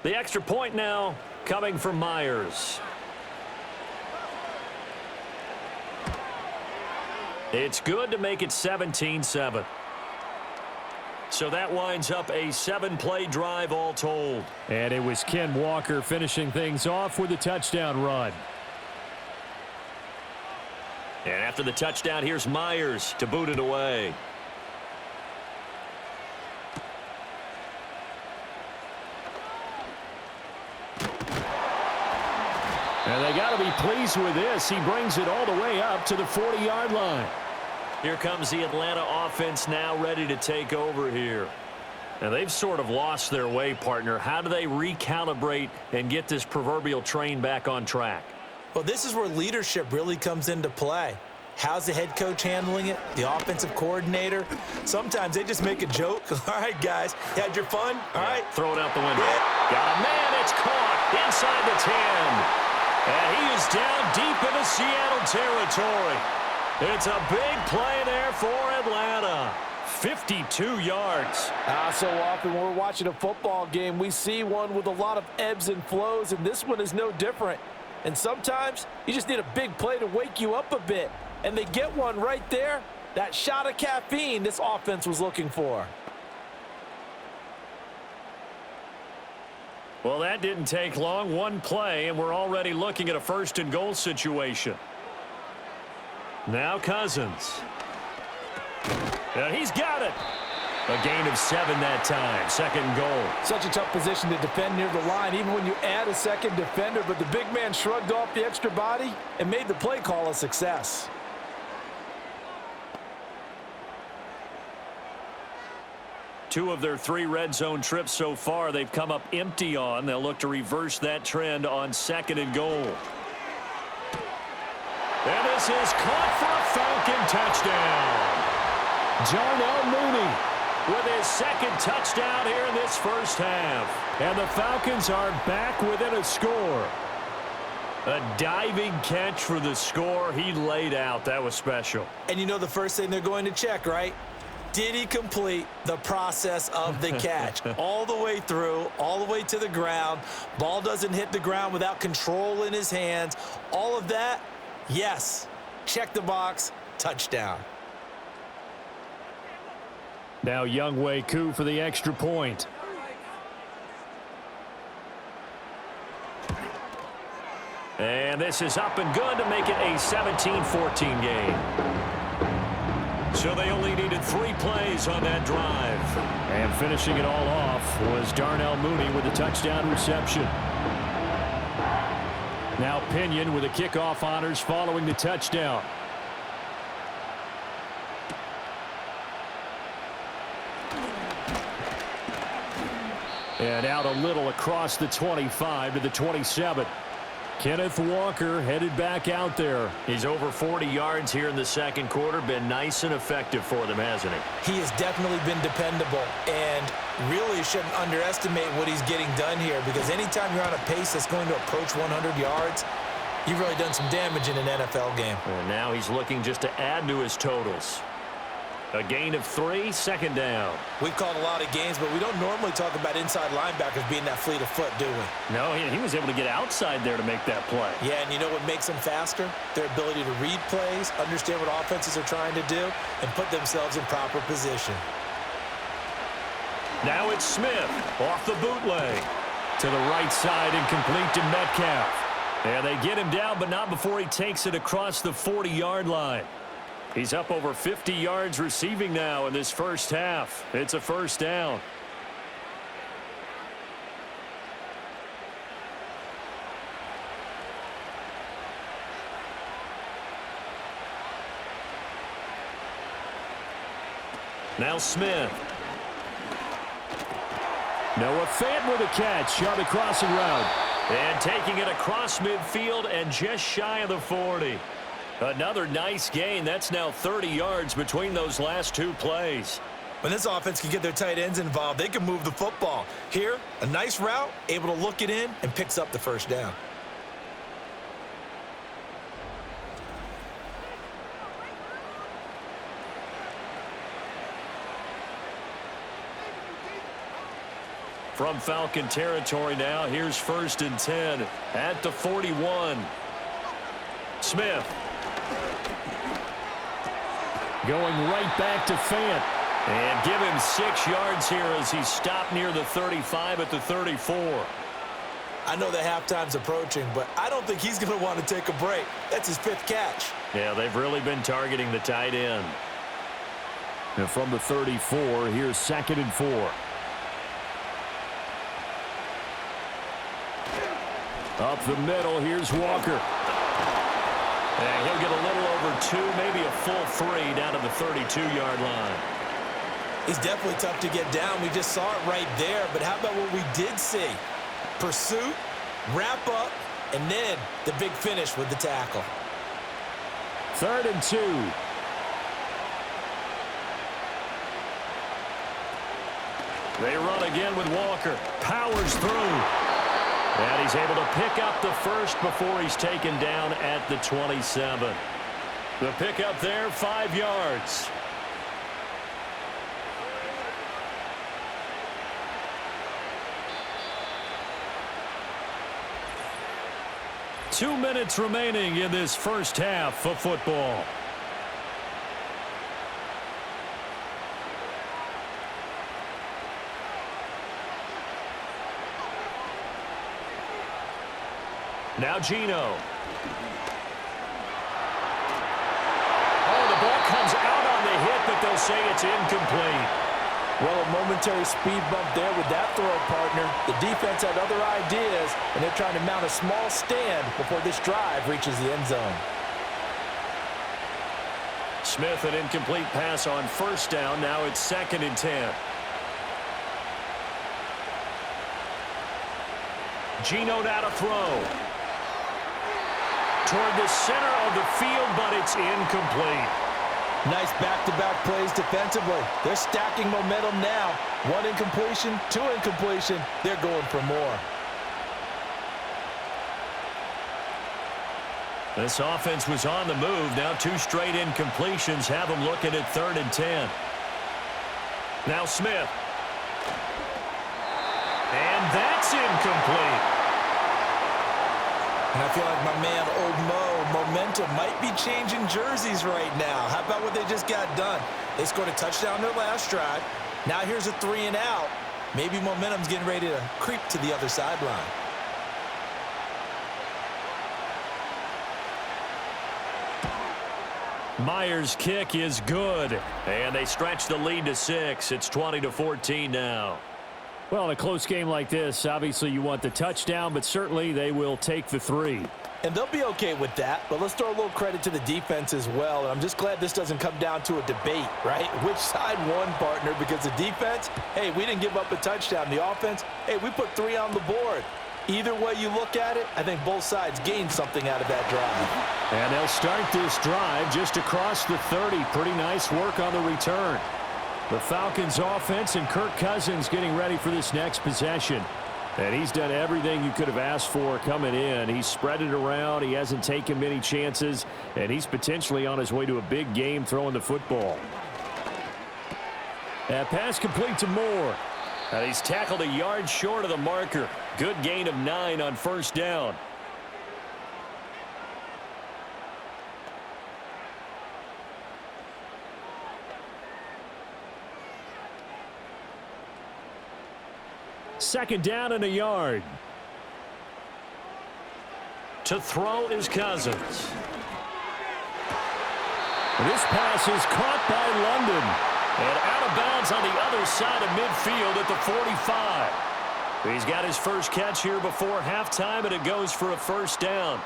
The extra point now coming from Myers. It's good to make it 17-7. So that winds up a 7-play drive all told. And it was Ken Walker finishing things off with a touchdown run. And after the touchdown, here's Myers to boot it away. And they got to be pleased with this. He brings it all the way up to the 40-yard line. Here comes the Atlanta offense now ready to take over here. And they've sort of lost their way, partner. How do they recalibrate and get this proverbial train back on track?
Well, this is where leadership really comes into play. How's the head coach handling it? The offensive coordinator? Sometimes they just make a joke. All right, guys, you had your fun? All right.
Throw it out the window. Got a man. It's caught inside the 10. And he is down deep into Seattle territory. It's a big play there for Atlanta. 52 yards.
So often when we're watching a football game, we see one with a lot of ebbs and flows, and this one is no different. And sometimes you just need a big play to wake you up a bit. And they get one right there. That shot of caffeine this offense was looking for.
Well, that didn't take long. One play, and we're already looking at a first-and-goal situation. Now Cousins. And he's got it. A gain of 7 that time. Second goal.
Such a tough position to defend near the line, even when you add a second defender. But the big man shrugged off the extra body and made the play call a success.
Two of their 3 red zone trips so far, they've come up empty on. They'll look to reverse that trend on second and goal. And this is caught for a Falcon touchdown. Darnell Mooney with his second touchdown here in this first half. And the Falcons are back within a score. A diving catch for the score. He laid out. That was special.
And you know the first thing they're going to check, right? Did he complete the process of the catch? All the way through, all the way to the ground. Ball doesn't hit the ground without control in his hands. All of that, yes. Check the box, touchdown.
Now Younghoe Koo for the extra point. And this is up and good to make it a 17-14 game. So they only needed 3 plays on that drive. And finishing it all off was Darnell Mooney with a touchdown reception. Now Pinion with the kickoff honors following the touchdown. And out a little across the 25 to the 27. Kenneth Walker headed back out there. He's over 40 yards here in the second quarter. Been nice and effective for them, hasn't he?
He has definitely been dependable, and really shouldn't underestimate what he's getting done here, because anytime you're on a pace that's going to approach 100 yards, you've really done some damage in an NFL game.
And now he's looking just to add to his totals. A gain of 3, second down.
We've called a lot of games, but we don't normally talk about inside linebackers being that fleet of foot, do we?
No, he was able to get outside there to make that play.
Yeah, and you know what makes them faster? Their ability to read plays, understand what offenses are trying to do, and put themselves in proper position.
Now it's Smith off the bootleg. To the right side and complete to Metcalf. And they get him down, but not before he takes it across the 40-yard line. He's up over 50 yards receiving now in this first half. It's a first down. Now Smith. Noah Fant with a catch on the crossing route. And taking it across midfield and just shy of the 40. Another nice gain. That's now 30 yards between those last 2 plays.
When this offense can get their tight ends involved, they can move the football. Here, a nice route, able to look it in, and picks up the first down.
From Falcon territory now, here's 1st and 10 at the 41. Smith. Going right back to Fant. And give him 6 yards here as he stopped near the 35 at the 34.
I know the halftime's approaching, but I don't think he's going to want to take a break. That's his 5th catch.
Yeah, they've really been targeting the tight end. And from the 34, here's 2nd and 4. Up the middle, here's Walker. And he'll get a little over 2, maybe a full 3 down to the 32-yard line.
He's definitely tough to get down. We just saw it right there. But how about what we did see? Pursuit, wrap up, and then the big finish with the tackle.
3rd and 2. They run again with Walker. Powers through. And he's able to pick up the first before he's taken down at the 27. The pickup there, 5 yards. Two minutes remaining in this first half of football. Now Geno. Oh, the ball comes out on the hit, but they'll say it's incomplete.
Well, a momentary speed bump there with that throw, partner. The defense had other ideas, and they're trying to mount a small stand before this drive reaches the end zone.
Smith, an incomplete pass on first down. Now it's 2nd and 10. Geno now to throw. Toward the center of the field, but it's incomplete.
Nice back-to-back plays defensively. They're stacking momentum now. 1 incompletion, 2 incompletion. They're going for more.
This offense was on the move. Now 2 straight incompletions have them looking at 3rd and 10. Now Smith. And that's incomplete.
And I feel like my man, Old Mo, momentum might be changing jerseys right now. How about what they just got done? They scored a touchdown their last drive. Now here's a 3 and out. Maybe momentum's getting ready to creep to the other sideline.
Myers' kick is good. And they stretch the lead to 6. It's 20-14 now. Well, in a close game like this, obviously you want the touchdown, but certainly they will take the 3.
And they'll be okay with that, but let's throw a little credit to the defense as well. And I'm just glad this doesn't come down to a debate, right? Which side won, partner? Because the defense, hey, we didn't give up a touchdown. The offense, hey, we put 3 on the board. Either way you look at it, I think both sides gained something out of that drive.
And they'll start this drive just across the 30. Pretty nice work on the return. The Falcons offense and Kirk Cousins getting ready for this next possession. And he's done everything you could have asked for coming in. He's spread it around. He hasn't taken many chances. And he's potentially on his way to a big game throwing the football. That pass complete to Moore. And he's tackled a yard short of the marker. Good gain of 9 on first down. Second down and a yard. To throw is Cousins. This pass is caught by London. And out of bounds on the other side of midfield at the 45. He's got his first catch here before halftime, and it goes for a first down.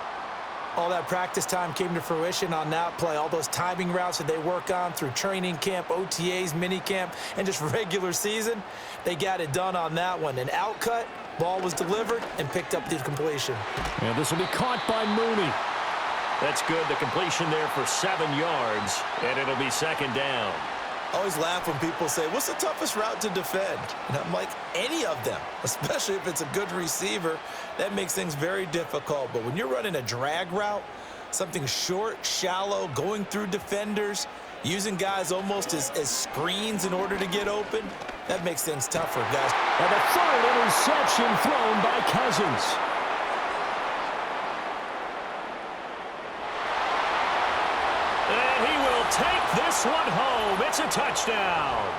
All that practice time came to fruition on that play. All those timing routes that they work on through training camp, OTAs, minicamp, and just regular season, they got it done on that one. An out cut, ball was delivered, and picked up the completion.
And this will be caught by Mooney. That's good. The completion there for 7 yards, and it'll be second down.
I always laugh when people say, what's the toughest route to defend? And I'm like, any of them, especially if it's a good receiver. That makes things very difficult. But when you're running a drag route, something short, shallow, going through defenders, using guys almost as screens in order to get open, that makes things tougher, guys.
And a 3rd interception thrown by Cousins. And he will take this one home. It's a touchdown.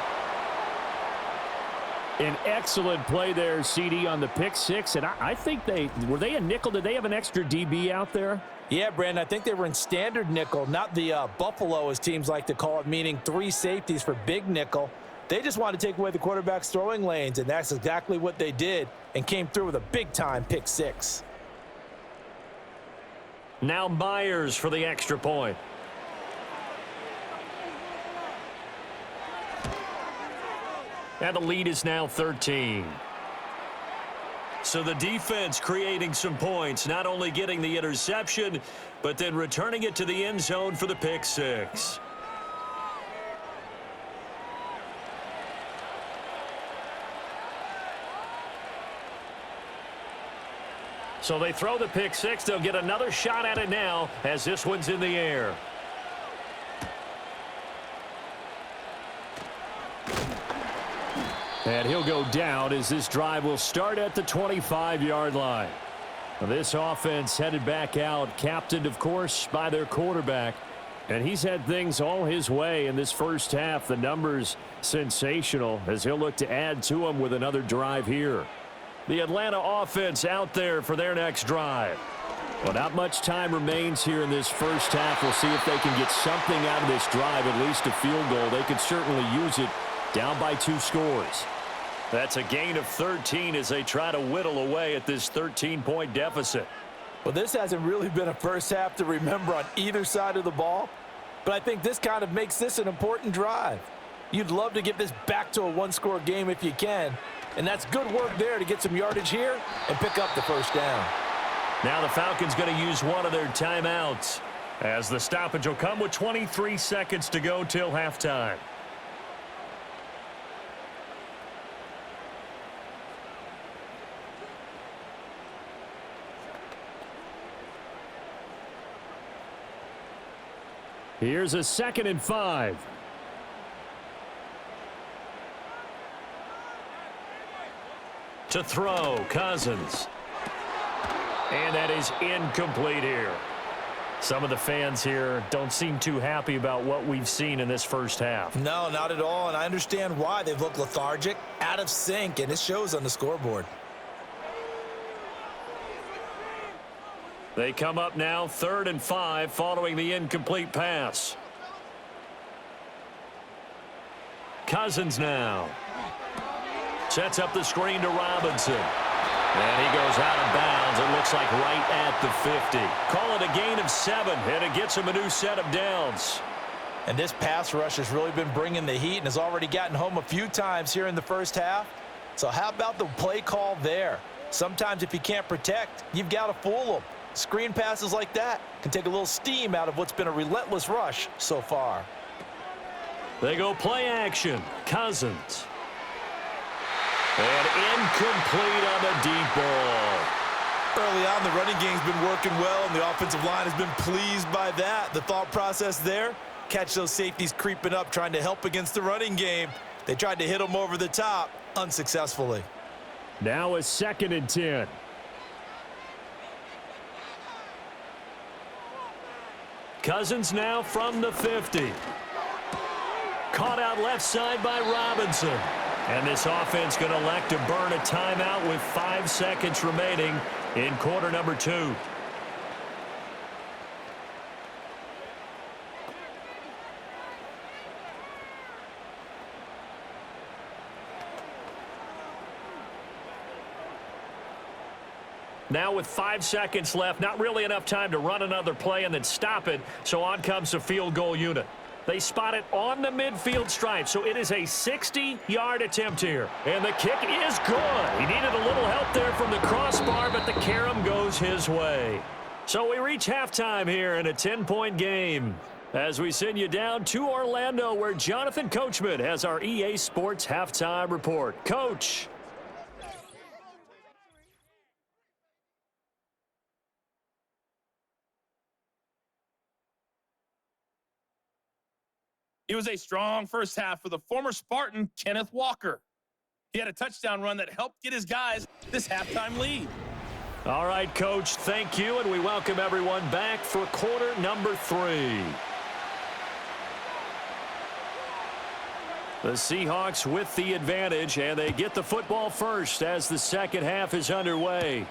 An excellent play there, CD, on the pick 6. And I think were they a nickel? Did they have an extra DB out there?
Yeah, Brandon, I think they were in standard nickel, not the Buffalo, as teams like to call it, meaning 3 safeties for big nickel. They just wanted to take away the quarterback's throwing lanes, and that's exactly what they did, and came through with a big-time pick 6.
Now Myers for the extra point. And the lead is now 13. So the defense creating some points, not only getting the interception, but then returning it to the end zone for the pick 6. So they throw the pick six. They'll get another shot at it now as this one's in the air. And he'll go down as this drive will start at the 25-yard line. This offense headed back out, captained, of course, by their quarterback. And he's had things all his way in this first half. The numbers sensational as he'll look to add to them with another drive here. The Atlanta offense out there for their next drive. Well, not much time remains here in this first half. We'll see if they can get something out of this drive, at least a field goal. They could certainly use it down by 2 scores. That's a gain of 13 as they try to whittle away at this 13-point deficit.
Well, this hasn't really been a first half to remember on either side of the ball, but I think this kind of makes this an important drive. You'd love to get this back to a one-score game if you can, and that's good work there to get some yardage here and pick up the first down.
Now the Falcons going to use one of their timeouts as the stoppage will come with 23 seconds to go till halftime. Here's a 2nd and 5. To throw, Cousins. And that is incomplete here. Some of the fans here don't seem too happy about what we've seen in this first half.
No, not at all, and I understand why. They've looked lethargic, out of sync, and it shows on the scoreboard.
They come up now 3rd and 5 following the incomplete pass. Cousins now. Sets up the screen to Robinson. And he goes out of bounds. It looks like right at the 50. Call it a gain of 7, and it gets him a new set of downs.
And this pass rush has really been bringing the heat and has already gotten home a few times here in the first half. So how about the play call there? Sometimes if you can't protect, you've got to fool them. Screen passes like that can take a little steam out of what's been a relentless rush so far.
They go play action. Cousins. And incomplete on the deep ball.
Early on, the running game's been working well, and the offensive line has been pleased by that. The thought process there, catch those safeties creeping up, trying to help against the running game. They tried to hit them over the top, unsuccessfully.
Now a 2nd and 10. Cousins now from the 50. Caught out left side by Robinson. And this offense going to elect to burn a timeout with 5 seconds remaining in quarter number 2. Now with 5 seconds left, not really enough time to run another play and then stop it, so on comes the field goal unit. They spot it on the midfield stripe, so it is a 60-yard attempt here. And the kick is good. He needed a little help there from the crossbar, but the carom goes his way. So we reach halftime here in a 10-point game as we send you down to Orlando, where Jonathan Coachman has our EA Sports halftime report. Coach.
It was a strong first half for the former Spartan, Kenneth Walker. He had a touchdown run that helped get his guys this halftime lead.
All right, Coach, thank you, and we welcome everyone back for quarter number 3. The Seahawks with the advantage, and they get the football first as the second half is underway.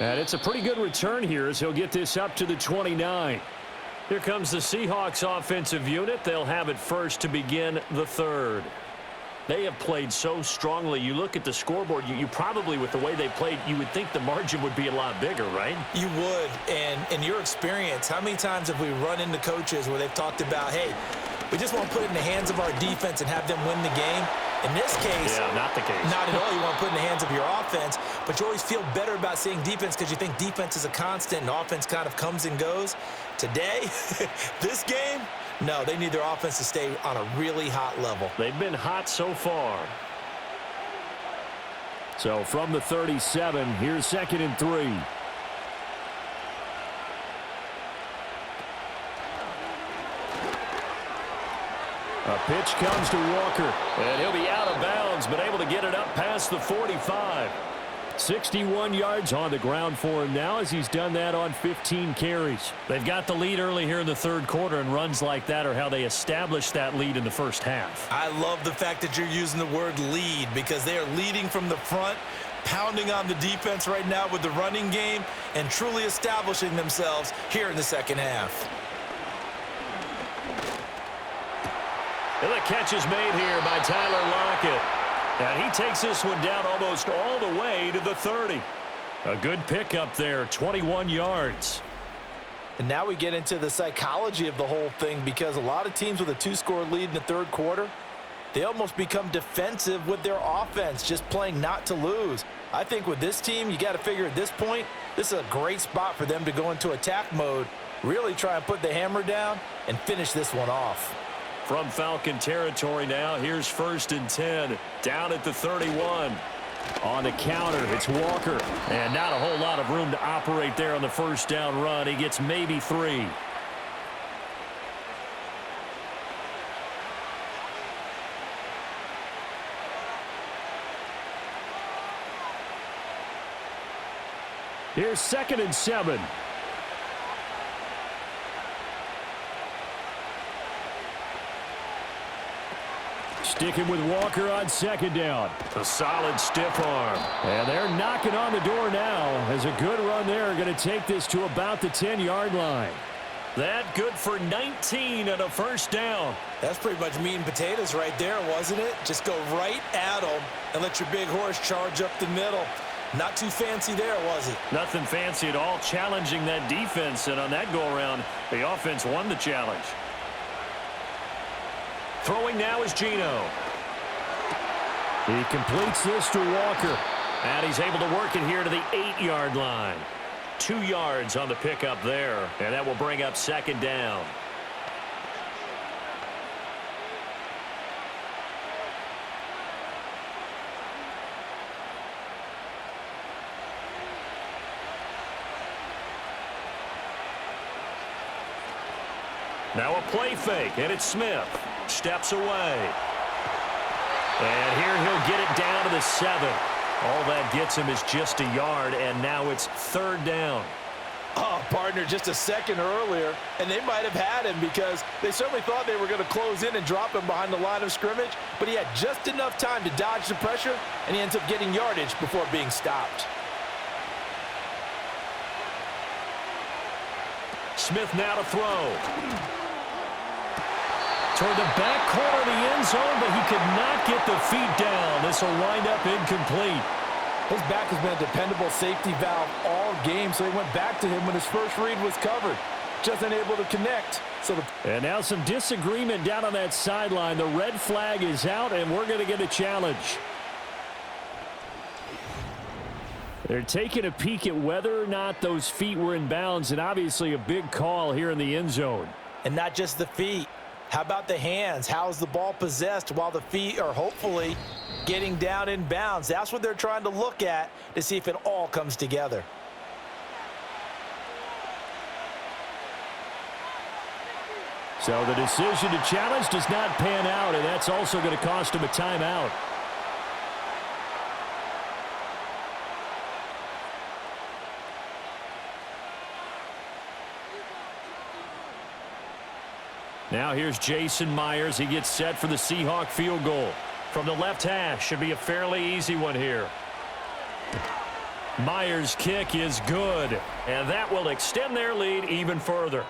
And it's a pretty good return here as he'll get this up to the 29. Here comes the Seahawks offensive unit. They'll have it first to begin the 3rd. They have played so strongly. You look at the scoreboard, you probably, with the way they played, you would think the margin would be a lot bigger, right?
You would. And in your experience, how many times have we run into coaches where they've talked about, hey, we just want to put it in the hands of our defense and have them win the game? In this case,
not the case.
Not at all. You want to put it in the hands of your offense, but you always feel better about saying defense because you think defense is a constant and offense kind of comes and goes. Today, this game, no, they need their offense to stay on a really hot level.
They've been hot so far. So from the 37, here's 2nd and 3. A pitch comes to Walker, and he'll be out of bounds, but able to get it up past the 45. 61 yards on the ground for him now as he's done that on 15 carries. They've got the lead early here in the third quarter, and runs like that are how they establish that lead in the first half.
I love the fact that you're using the word lead because they are leading from the front, pounding on the defense right now with the running game, and truly establishing themselves here in the second half.
And the catch is made here by Tyler Lockett. And he takes this one down almost all the way to the 30. A good pickup there, 21 yards.
And now we get into the psychology of the whole thing, because a lot of teams with a 2-score lead in the third quarter, they almost become defensive with their offense, just playing not to lose. I think with this team, you got to figure at this point, this is a great spot for them to go into attack mode, really try and put the hammer down and finish this one off.
From Falcon territory now, here's 1st and 10, down at the 31. On the counter, it's Walker, and not a whole lot of room to operate there on the first down run. He gets maybe 3. Here's 2nd and 7. Sticking with Walker on 2nd down. A solid stiff arm. And they're knocking on the door now as a good run there. Going to take this to about the 10-yard line. That good for 19 and a first down.
That's pretty much meat and potatoes right there, wasn't it? Just go right at them and let your big horse charge up the middle. Not too fancy there, was it?
Nothing fancy at all, challenging that defense. And on that go-around, the offense won the challenge. Throwing now is Geno. He completes this to Walker. And he's able to work it here to the 8-yard line. 2 yards on the pickup there. And that will bring up 2nd down. Now a play fake, and it's Smith. Steps away. And here he'll get it down to the 7. All that gets him is just a yard, and now it's 3rd down.
Oh, partner, just a second earlier, and they might have had him because they certainly thought they were going to close in and drop him behind the line of scrimmage, but he had just enough time to dodge the pressure, and he ends up getting yardage before being stopped.
Smith now to throw. Toward the back corner of the end zone, but he could not get the feet down. This will wind up incomplete.
His back has been a dependable safety valve all game, so he went back to him when his first read was covered. Just unable to connect.
And now some disagreement down on that sideline. The red flag is out, and we're going to get a challenge. They're taking a peek at whether or not those feet were in bounds, and obviously a big call here in the end zone.
And not just the feet. How about the hands? How's the ball possessed while the feet are hopefully getting down in bounds? That's what they're trying to look at to see if it all comes together.
So the decision to challenge does not pan out, and that's also going to cost him a timeout. Now here's Jason Myers. He gets set for the Seahawk field goal. From the left hash, should be a fairly easy one here. Myers' kick is good, and that will extend their lead even further.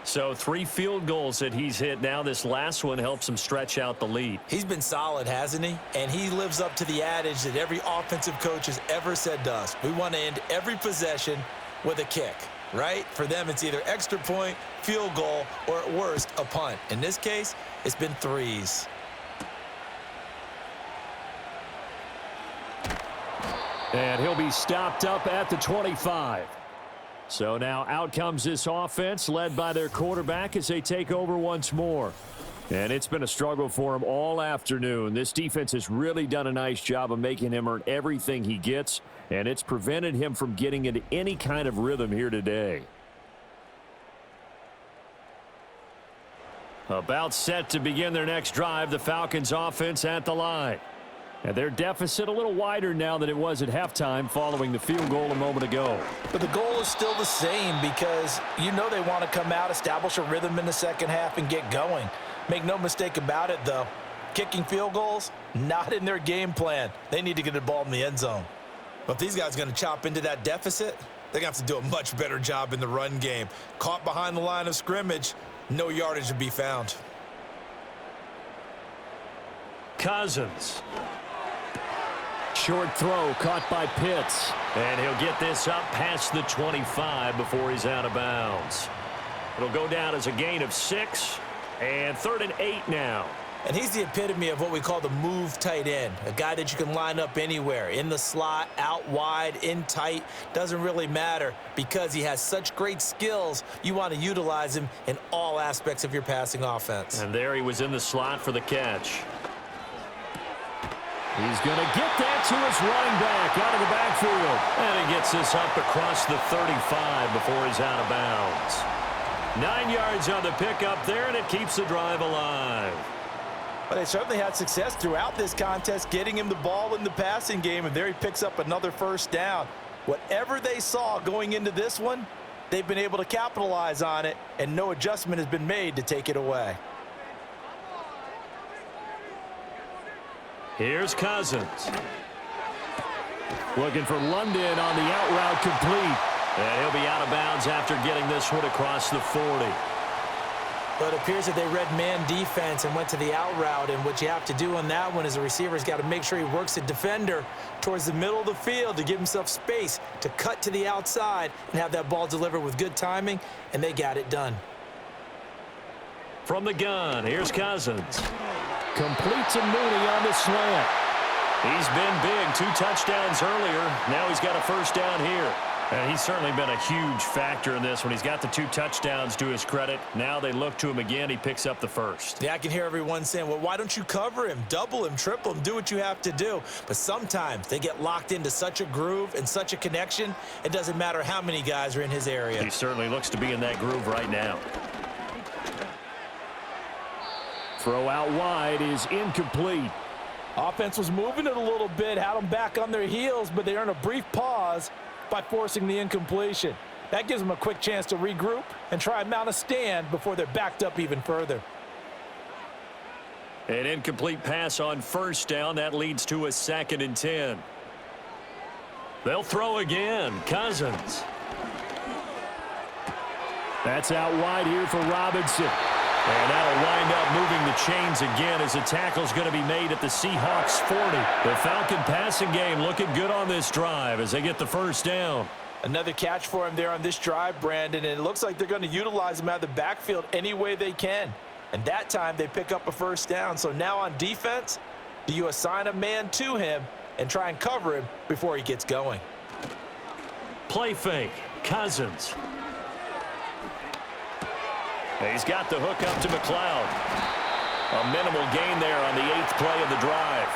So 3 field goals that he's hit now. This last one helps him stretch out the lead.
He's been solid, hasn't he? And he lives up to the adage that every offensive coach has ever said to us. We want to end every possession with a kick. Right? For them, it's either extra point, field goal, or at worst, a punt. In this case, it's been 3s.
And he'll be stopped up at the 25. So now out comes this offense led by their quarterback as they take over once more. And it's been a struggle for him all afternoon. This defense has really done a nice job of making him earn everything he gets, and it's prevented him from getting into any kind of rhythm here today. About set to begin their next drive, the Falcons offense at the line. And their deficit a little wider now than it was at halftime following the field goal a moment ago.
But the goal is still the same because you know they want to come out, establish a rhythm in the second half, and get going. Make no mistake about it, though. Kicking field goals, not in their game plan. They need to get the ball in the end zone.
But if these guys are going to chop into that deficit, they're going to have to do a much better job in the run game. Caught behind the line of scrimmage, no yardage to be found.
Cousins. Short throw caught by Pitts. And he'll get this up past the 25 before he's out of bounds. It'll go down as a gain of 6. And 3rd and 8 now.
And he's the epitome of what we call the move tight end. A guy that you can line up anywhere. In the slot, out wide, in tight. Doesn't really matter because he has such great skills. You want to utilize him in all aspects of your passing offense.
And there he was in the slot for the catch. He's going to get that to his running back out of the backfield. And he gets this up across the 35 before he's out of bounds. 9 yards on the pickup there, and it keeps the drive alive.
But they certainly had success throughout this contest, getting him the ball in the passing game, and there he picks up another first down. Whatever they saw going into this one, they've been able to capitalize on it, and no adjustment has been made to take it away.
Here's Cousins. Looking for London on the out route complete. And he'll be out of bounds after getting this one across the 40.
But it appears that they read man defense and went to the out route. And what you have to do on that one is the receiver's got to make sure he works the defender towards the middle of the field to give himself space to cut to the outside and have that ball delivered with good timing, and they got it done.
From the gun, here's Cousins. Completes a Mooney on the slant. He's been big, 2 touchdowns earlier. Now he's got a first down here. And he's certainly been a huge factor in this when he's got the 2 touchdowns to his credit. Now they look to him again. He picks up the first.
Yeah, I can hear everyone saying, well, why don't you cover him, double him, triple him, do what you have to do. But sometimes they get locked into such a groove and such a connection, it doesn't matter how many guys are in his area.
He certainly looks to be in that groove right now. Throw out wide is incomplete.
Offense was moving it a little bit, had them back on their heels, but they earned a brief pause by forcing the incompletion. That gives them a quick chance to regroup and try and mount a stand before they're backed up even further.
An incomplete pass on first down. That leads to a 2nd and 10. They'll throw again. Cousins. That's out wide here for Robinson. And that'll wind up moving the chains again as a tackle's going to be made at the Seahawks 40. The Falcon passing game looking good on this drive as they get the first down.
Another catch for him there on this drive, Brandon, and it looks like they're going to utilize him out of the backfield any way they can. And that time they pick up a first down. So now on defense, do you assign a man to him and try and cover him before he gets going?
Play fake. Cousins. He's got the hook up to McLeod. A minimal gain there on the 8th play of the drive.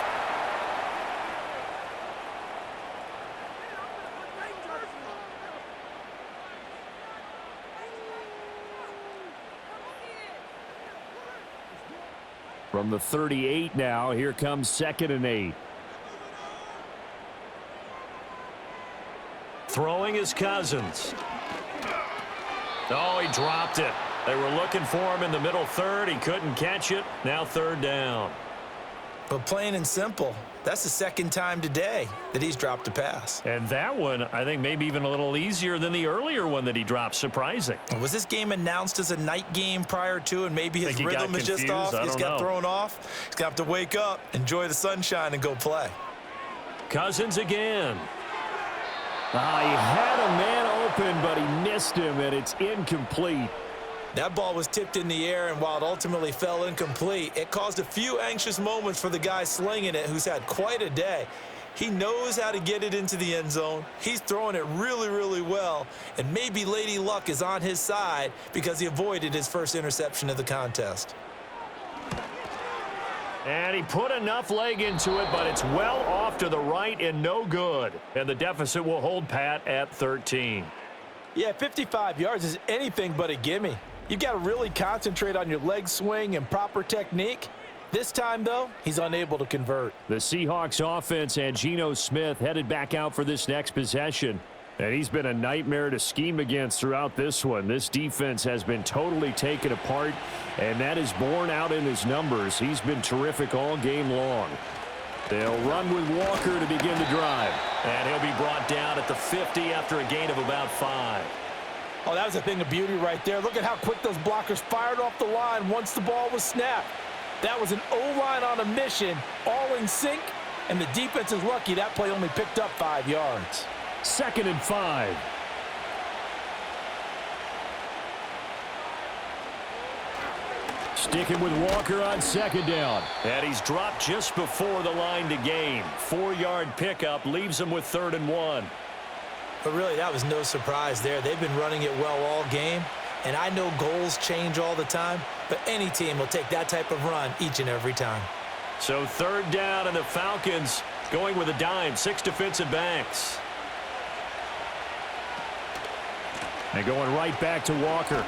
From the 38 now, here comes 2nd and 8. Throwing is Cousins. Oh, he dropped it. They were looking for him in the middle 3rd. He couldn't catch it. Now 3rd down.
But plain and simple, that's the 2nd time today that he's dropped a pass.
And that one, I think, maybe even a little easier than the earlier one that he dropped. Surprising.
Was this game announced as a night game prior to, and maybe his rhythm is just off? He's got thrown off. He's going to have to wake up, enjoy the sunshine, and go play.
Cousins again. He had a man open, but he missed him, and it's incomplete.
That ball was tipped in the air, and while it ultimately fell incomplete, it caused a few anxious moments for the guy slinging it, who's had quite a day. He knows how to get it into the end zone. He's throwing it really, really well, and maybe Lady Luck is on his side because he avoided his first interception of the contest.
And he put enough leg into it, but it's well off to the right and no good. And the deficit will hold pat at 13.
Yeah, 55 yards is anything but a gimme. You've got to really concentrate on your leg swing and proper technique. This time, though, he's unable to convert.
The Seahawks offense and Geno Smith headed back out for this next possession. And he's been a nightmare to scheme against throughout this one. This defense has been totally taken apart, and that is borne out in his numbers. He's been terrific all game long. They'll run with Walker to begin the drive. And he'll be brought down at the 50 after a gain of about 5.
Oh, that was a thing of beauty right there. Look at how quick those blockers fired off the line once the ball was snapped. That was an O-line on a mission, all in sync, and the defense is lucky that play only picked up 5 yards.
2nd and 5. Sticking with Walker on 2nd down. And he's dropped just before the line to gain. 4-yard pickup leaves him with 3rd and 1.
But really, that was no surprise there. They've been running it well all game. And I know goals change all the time, but any team will take that type of run each and every time.
So 3rd down, and the Falcons going with a dime. 6 defensive backs. And going right back to Walker.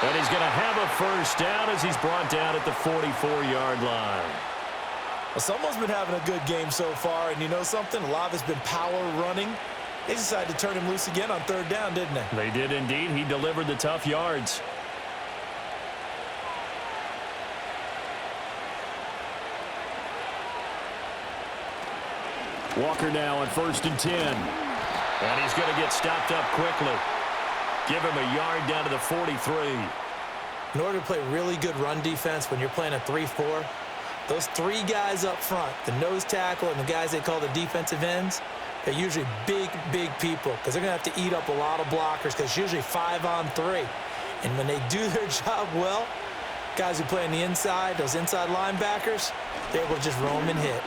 And he's going to have a 1st down as he's brought down at the 44-yard line.
Well, someone's been having a good game so far, and you know something? A lot of it's been power running. They decided to turn him loose again on 3rd down, didn't they?
They did indeed. He delivered the tough yards. Walker now on 1st and 10. And he's going to get stopped up quickly. Give him a yard down to the 43.
In order to play really good run defense when you're playing a 3-4, those 3 guys up front, the nose tackle and the guys they call the defensive ends, they're usually big, big people because they're going to have to eat up a lot of blockers because it's usually 5-on-3. And when they do their job well, guys who play on the inside, those inside linebackers, they're able to just roam and hit.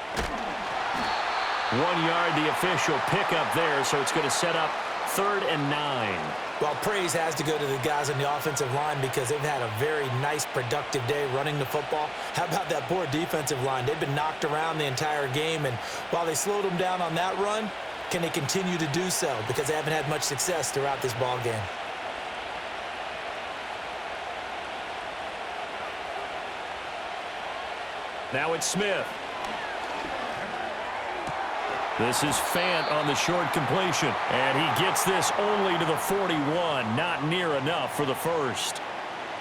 1 yard, the official pickup there, so it's going to set up 3rd and 9.
Well, praise has to go to the guys on the offensive line because they've had a very nice, productive day running the football. How about that poor defensive line? They've been knocked around the entire game, and while they slowed them down on that run, can they continue to do so? Because they haven't had much success throughout this ball game.
Now it's Smith. This is Fant on the short completion. And he gets this only to the 41. Not near enough for the 1st.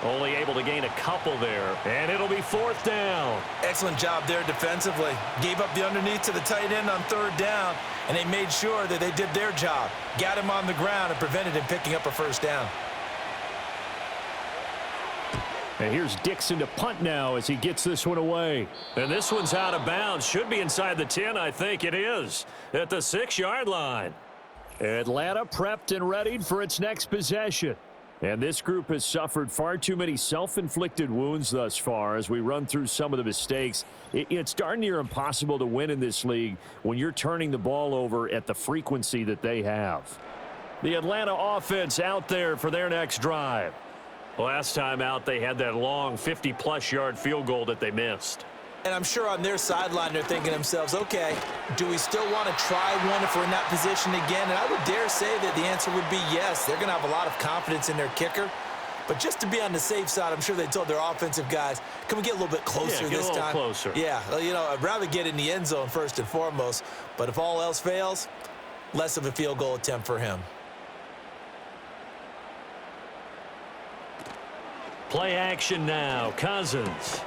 Only able to gain a couple there. And it'll be 4th down.
Excellent job there defensively. Gave up the underneath to the tight end on 3rd down, and they made sure that they did their job. Got him on the ground and prevented him picking up a 1st down.
And here's Dixon to punt now as he gets this one away. And this one's out of bounds. Should be inside the 10, I think it is. At the 6-yard line. Atlanta prepped and readied for its next possession. And this group has suffered far too many self-inflicted wounds thus far as we run through some of the mistakes. It's darn near impossible to win in this league when you're turning the ball over at the frequency that they have. The Atlanta offense out there for their next drive. Last time out, they had that long 50-plus yard field goal that they missed.
And I'm sure on their sideline they're thinking to themselves, okay, do we still want to try one if we're in that position again? And I would dare say that the answer would be yes. They're going to have a lot of confidence in their kicker. But just to be on the safe side, I'm sure they told their offensive guys, can we get a little bit closer this time?
Closer.
Yeah, you know, I'd rather get in the end zone first and foremost. But if all else fails, less of a field goal attempt for him.
Play action now. Cousins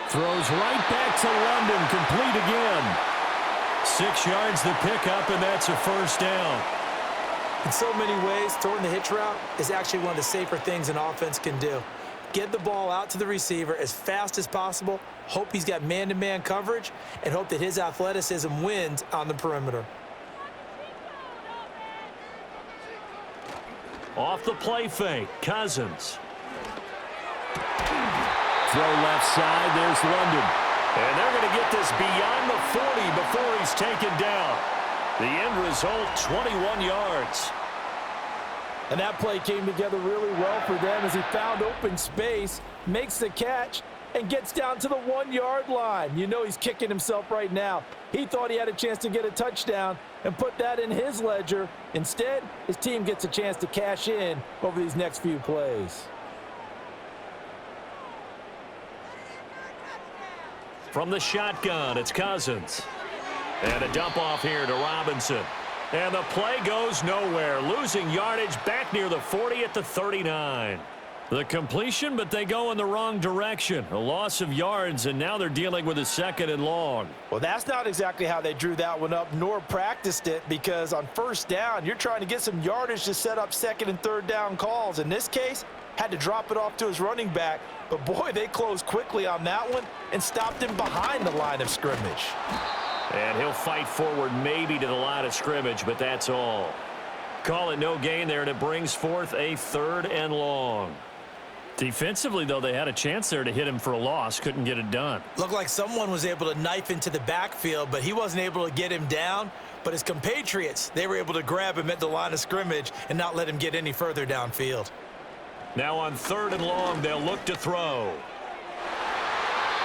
throws right back to London. Complete again. 6 yards the pickup, and that's a 1st down.
In so many ways, throwing the hitch route is actually one of the safer things an offense can do. Get the ball out to the receiver as fast as possible, hope he's got man-to-man coverage, and hope that his athleticism wins on the perimeter.
Off the play fake, Cousins. Throw left side, there's London. And they're going to get this beyond the 40 before he's taken down. The end result, 21 yards.
And that play came together really well for them as he found open space, makes the catch, and gets down to the 1-yard line. You know he's kicking himself right now. He thought he had a chance to get a touchdown and put that in his ledger. Instead, his team gets a chance to cash in over these next few plays.
From the shotgun, it's Cousins. And a dump off here to Robinson. And the play goes nowhere. Losing yardage back near the 40 at the 39. The completion, but they go in the wrong direction. A loss of yards, and now they're dealing with a 2nd and long.
Well, that's not exactly how they drew that one up, nor practiced it, because on 1st down, you're trying to get some yardage to set up 2nd and 3rd down calls. In this case, had to drop it off to his running back, but boy, they closed quickly on that one and stopped him behind the line of scrimmage.
And he'll fight forward maybe to the line of scrimmage, but that's all. Call it no gain there, and it brings forth a 3rd and long. Defensively, though, they had a chance there to hit him for a loss. Couldn't get it done.
Looked like someone was able to knife into the backfield, but he wasn't able to get him down. But his compatriots, they were able to grab him at the line of scrimmage and not let him get any further downfield.
Now on 3rd and long, they'll look to throw.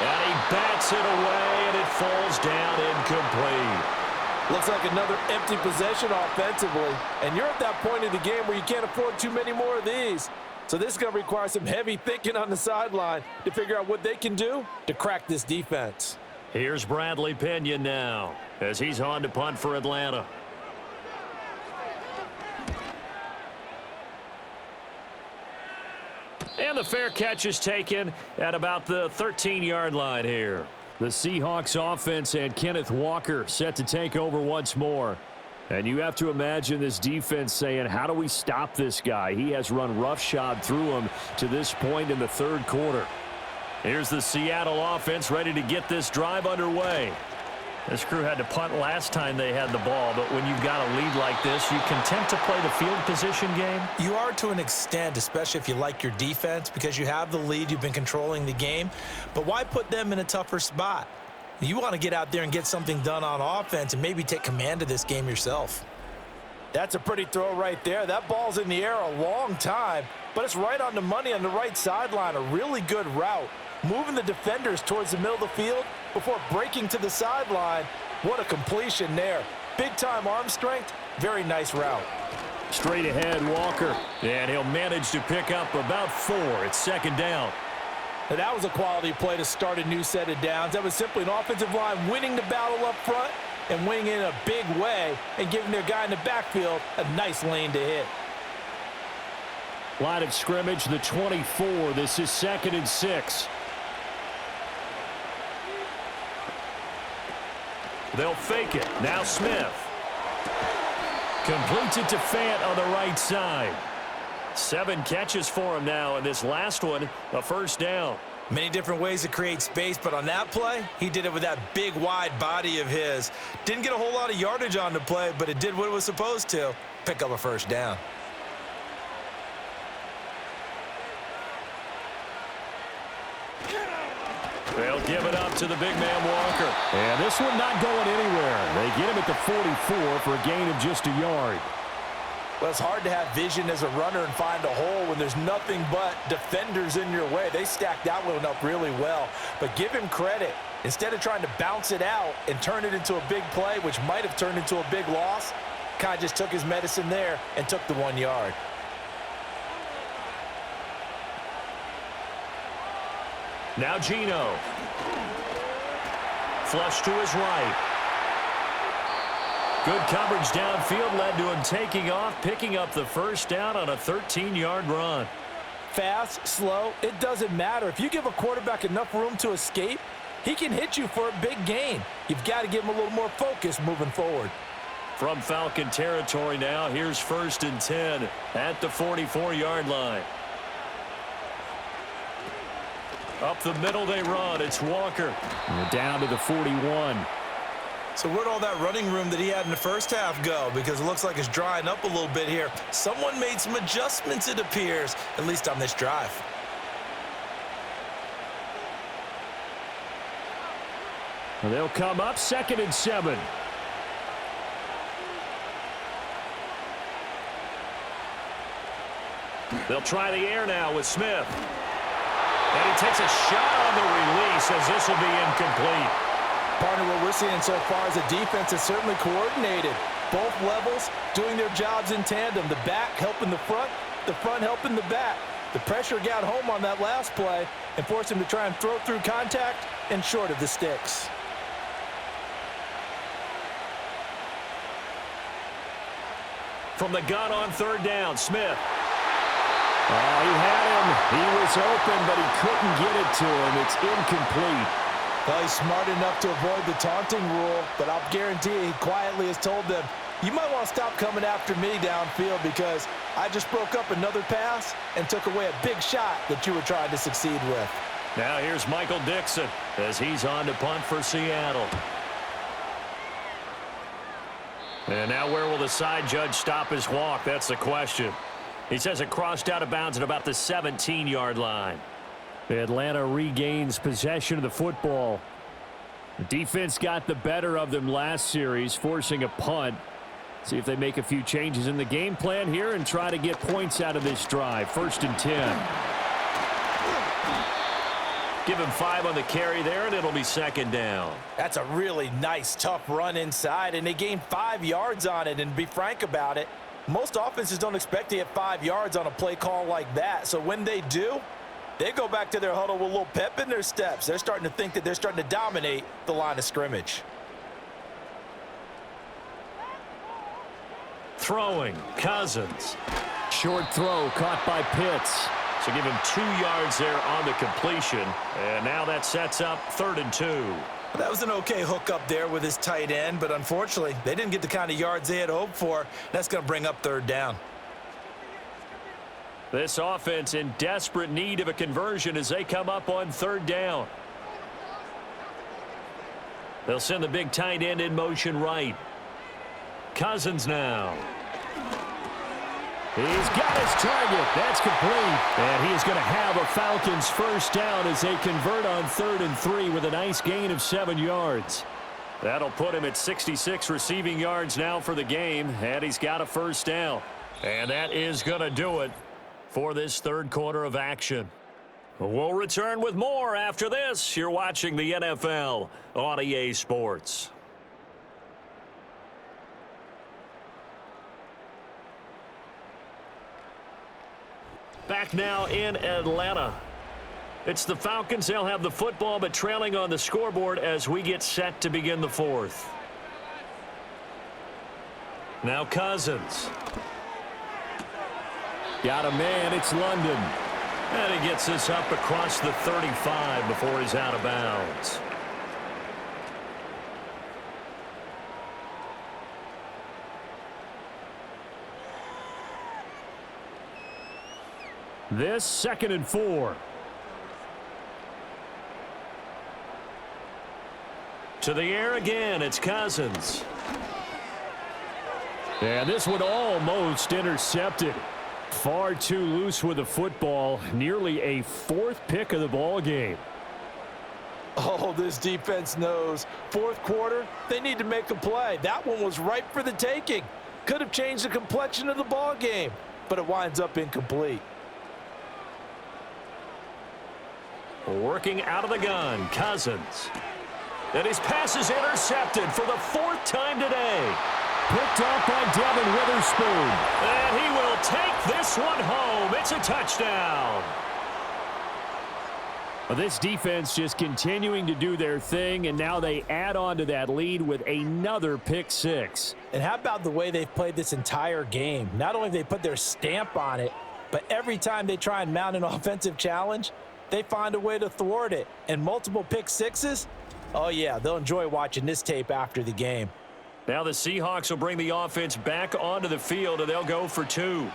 And he bats it away, and it falls down incomplete.
Looks like another empty possession offensively. And you're at that point in the game where you can't afford too many more of these. So this is going to require some heavy thinking on the sideline to figure out what they can do to crack this defense.
Here's Bradley Pena now as he's on to punt for Atlanta. And the fair catch is taken at about the 13-yard line here. The Seahawks offense and Kenneth Walker set to take over once more. And you have to imagine this defense saying, how do we stop this guy? He has run roughshod through him to this point in the 3rd quarter. Here's the Seattle offense ready to get this drive underway. This crew had to punt last time they had the ball, but when you've got a lead like this, you content to play the field position game?
You are to an extent, especially if you like your defense, because you have the lead, you've been controlling the game. But why put them in a tougher spot? You want to get out there and get something done on offense and maybe take command of this game yourself.
That's a pretty throw right there. That ball's in the air a long time, but it's right on the money on the right sideline. A really good route. Moving the defenders towards the middle of the field before breaking to the sideline. What a completion there. Big-time arm strength. Very nice route.
Straight ahead, Walker. And he'll manage to pick up about 4. It's 2nd down.
And that was a quality play to start a new set of downs. That was simply an offensive line winning the battle up front and winning in a big way and giving their guy in the backfield a nice lane to hit.
Line of scrimmage, the 24. This is 2nd and 6. They'll fake it. Now Smith. Completes it to Fant on the right side. 7 catches for him now, and this last one, a 1st down.
Many different ways to create space, but on that play, he did it with that big, wide body of his. Didn't get a whole lot of yardage on the play, but it did what it was supposed to. Pick up a 1st down.
They'll give it up to the big man Walker. And this one not going anywhere. They get him at the 44 for a gain of just a yard.
Well, it's hard to have vision as a runner and find a hole when there's nothing but defenders in your way. They stacked that one up really well. But give him credit. Instead of trying to bounce it out and turn it into a big play, which might have turned into a big loss, kind of just took his medicine there and took the 1 yard.
Now Geno. Flush to his right. Good coverage downfield led to him taking off, picking up the 1st down on a 13-yard run.
Fast, slow, it doesn't matter. If you give a quarterback enough room to escape, he can hit you for a big gain. You've got to give him a little more focus moving forward.
From Falcon territory now, here's 1st and 10 at the 44-yard line. Up the middle they run. It's Walker. And down to the 41.
So where'd all that running room that he had in the 1st half go? Because it looks like it's drying up a little bit here. Someone made some adjustments, it appears, at least on this drive.
They'll come up 2nd and 7. They'll try the air now with Smith. And he takes a shot on the release as this will be incomplete.
Partner, what we're seeing so far is a defense is certainly coordinated. Both levels doing their jobs in tandem. The back helping the front helping the back. The pressure got home on that last play and forced him to try and throw through contact and short of the sticks.
From the gun on third down, Smith. Oh, he had him. He was open, but he couldn't get it to him. It's incomplete.
Well, he's smart enough to avoid the taunting rule, but I'll guarantee he quietly has told them, you might want to stop coming after me downfield because I just broke up another pass and took away a big shot that you were trying to succeed with.
Now here's Michael Dixon as he's on to punt for Seattle. And now where will the side judge stop his walk? That's the question. He says it crossed out of bounds at about the 17-yard line. Atlanta regains possession of the football. The defense got the better of them last series, forcing a punt. See if they make a few changes in the game plan here and try to get points out of this drive. 1st and 10. Give him 5 on the carry there, and it'll be 2nd down.
That's a really nice, tough run inside, and they gained 5 yards on it. And to be frank about it, most offenses don't expect to get 5 yards on a play call like that. So when they do, they go back to their huddle with a little pep in their steps. They're starting to think that they're starting to dominate the line of scrimmage.
Throwing, Cousins. Short throw caught by Pitts. So give him 2 yards there on the completion. And now that sets up 3rd and 2.
That was an okay hook up there with his tight end, but unfortunately, they didn't get the kind of yards they had hoped for. That's going to bring up 3rd down.
This offense in desperate need of a conversion as they come up on 3rd down. They'll send the big tight end in motion right. Cousins now. He's got his target. That's complete. And he is going to have a Falcons 1st down as they convert on 3rd and 3 with a nice gain of 7 yards. That'll put him at 66 receiving yards now for the game, and he's got a 1st down. And that is going to do it for this 3rd quarter of action. We'll return with more after this. You're watching the NFL on EA Sports. Back now in Atlanta. It's the Falcons. They'll have the football, but trailing on the scoreboard as we get set to begin the 4th. Now Cousins. Got a man. It's London. And he gets this up across the 35 before he's out of bounds. This 2nd and 4. To the air again, it's Cousins. And this one almost intercepted. Far too loose with the football. Nearly a 4th pick of the ball game.
Oh, this defense knows. 4th quarter, they need to make a play. That one was ripe for the taking. Could have changed the complexion of the ball game, but it winds up incomplete.
Working out of the gun, Cousins. And his pass is intercepted for the 4th time today. Picked up by Devin Witherspoon. And he will take this one home. It's a touchdown. Well, this defense just continuing to do their thing, and now they add on to that lead with another pick 6.
And how about the way they've played this entire game? Not only have they put their stamp on it, but every time they try and mount an offensive challenge, they find a way to thwart it. And multiple pick 6s, oh yeah, they'll enjoy watching this tape after the game.
Now the Seahawks will bring the offense back onto the field, and they'll go for 2.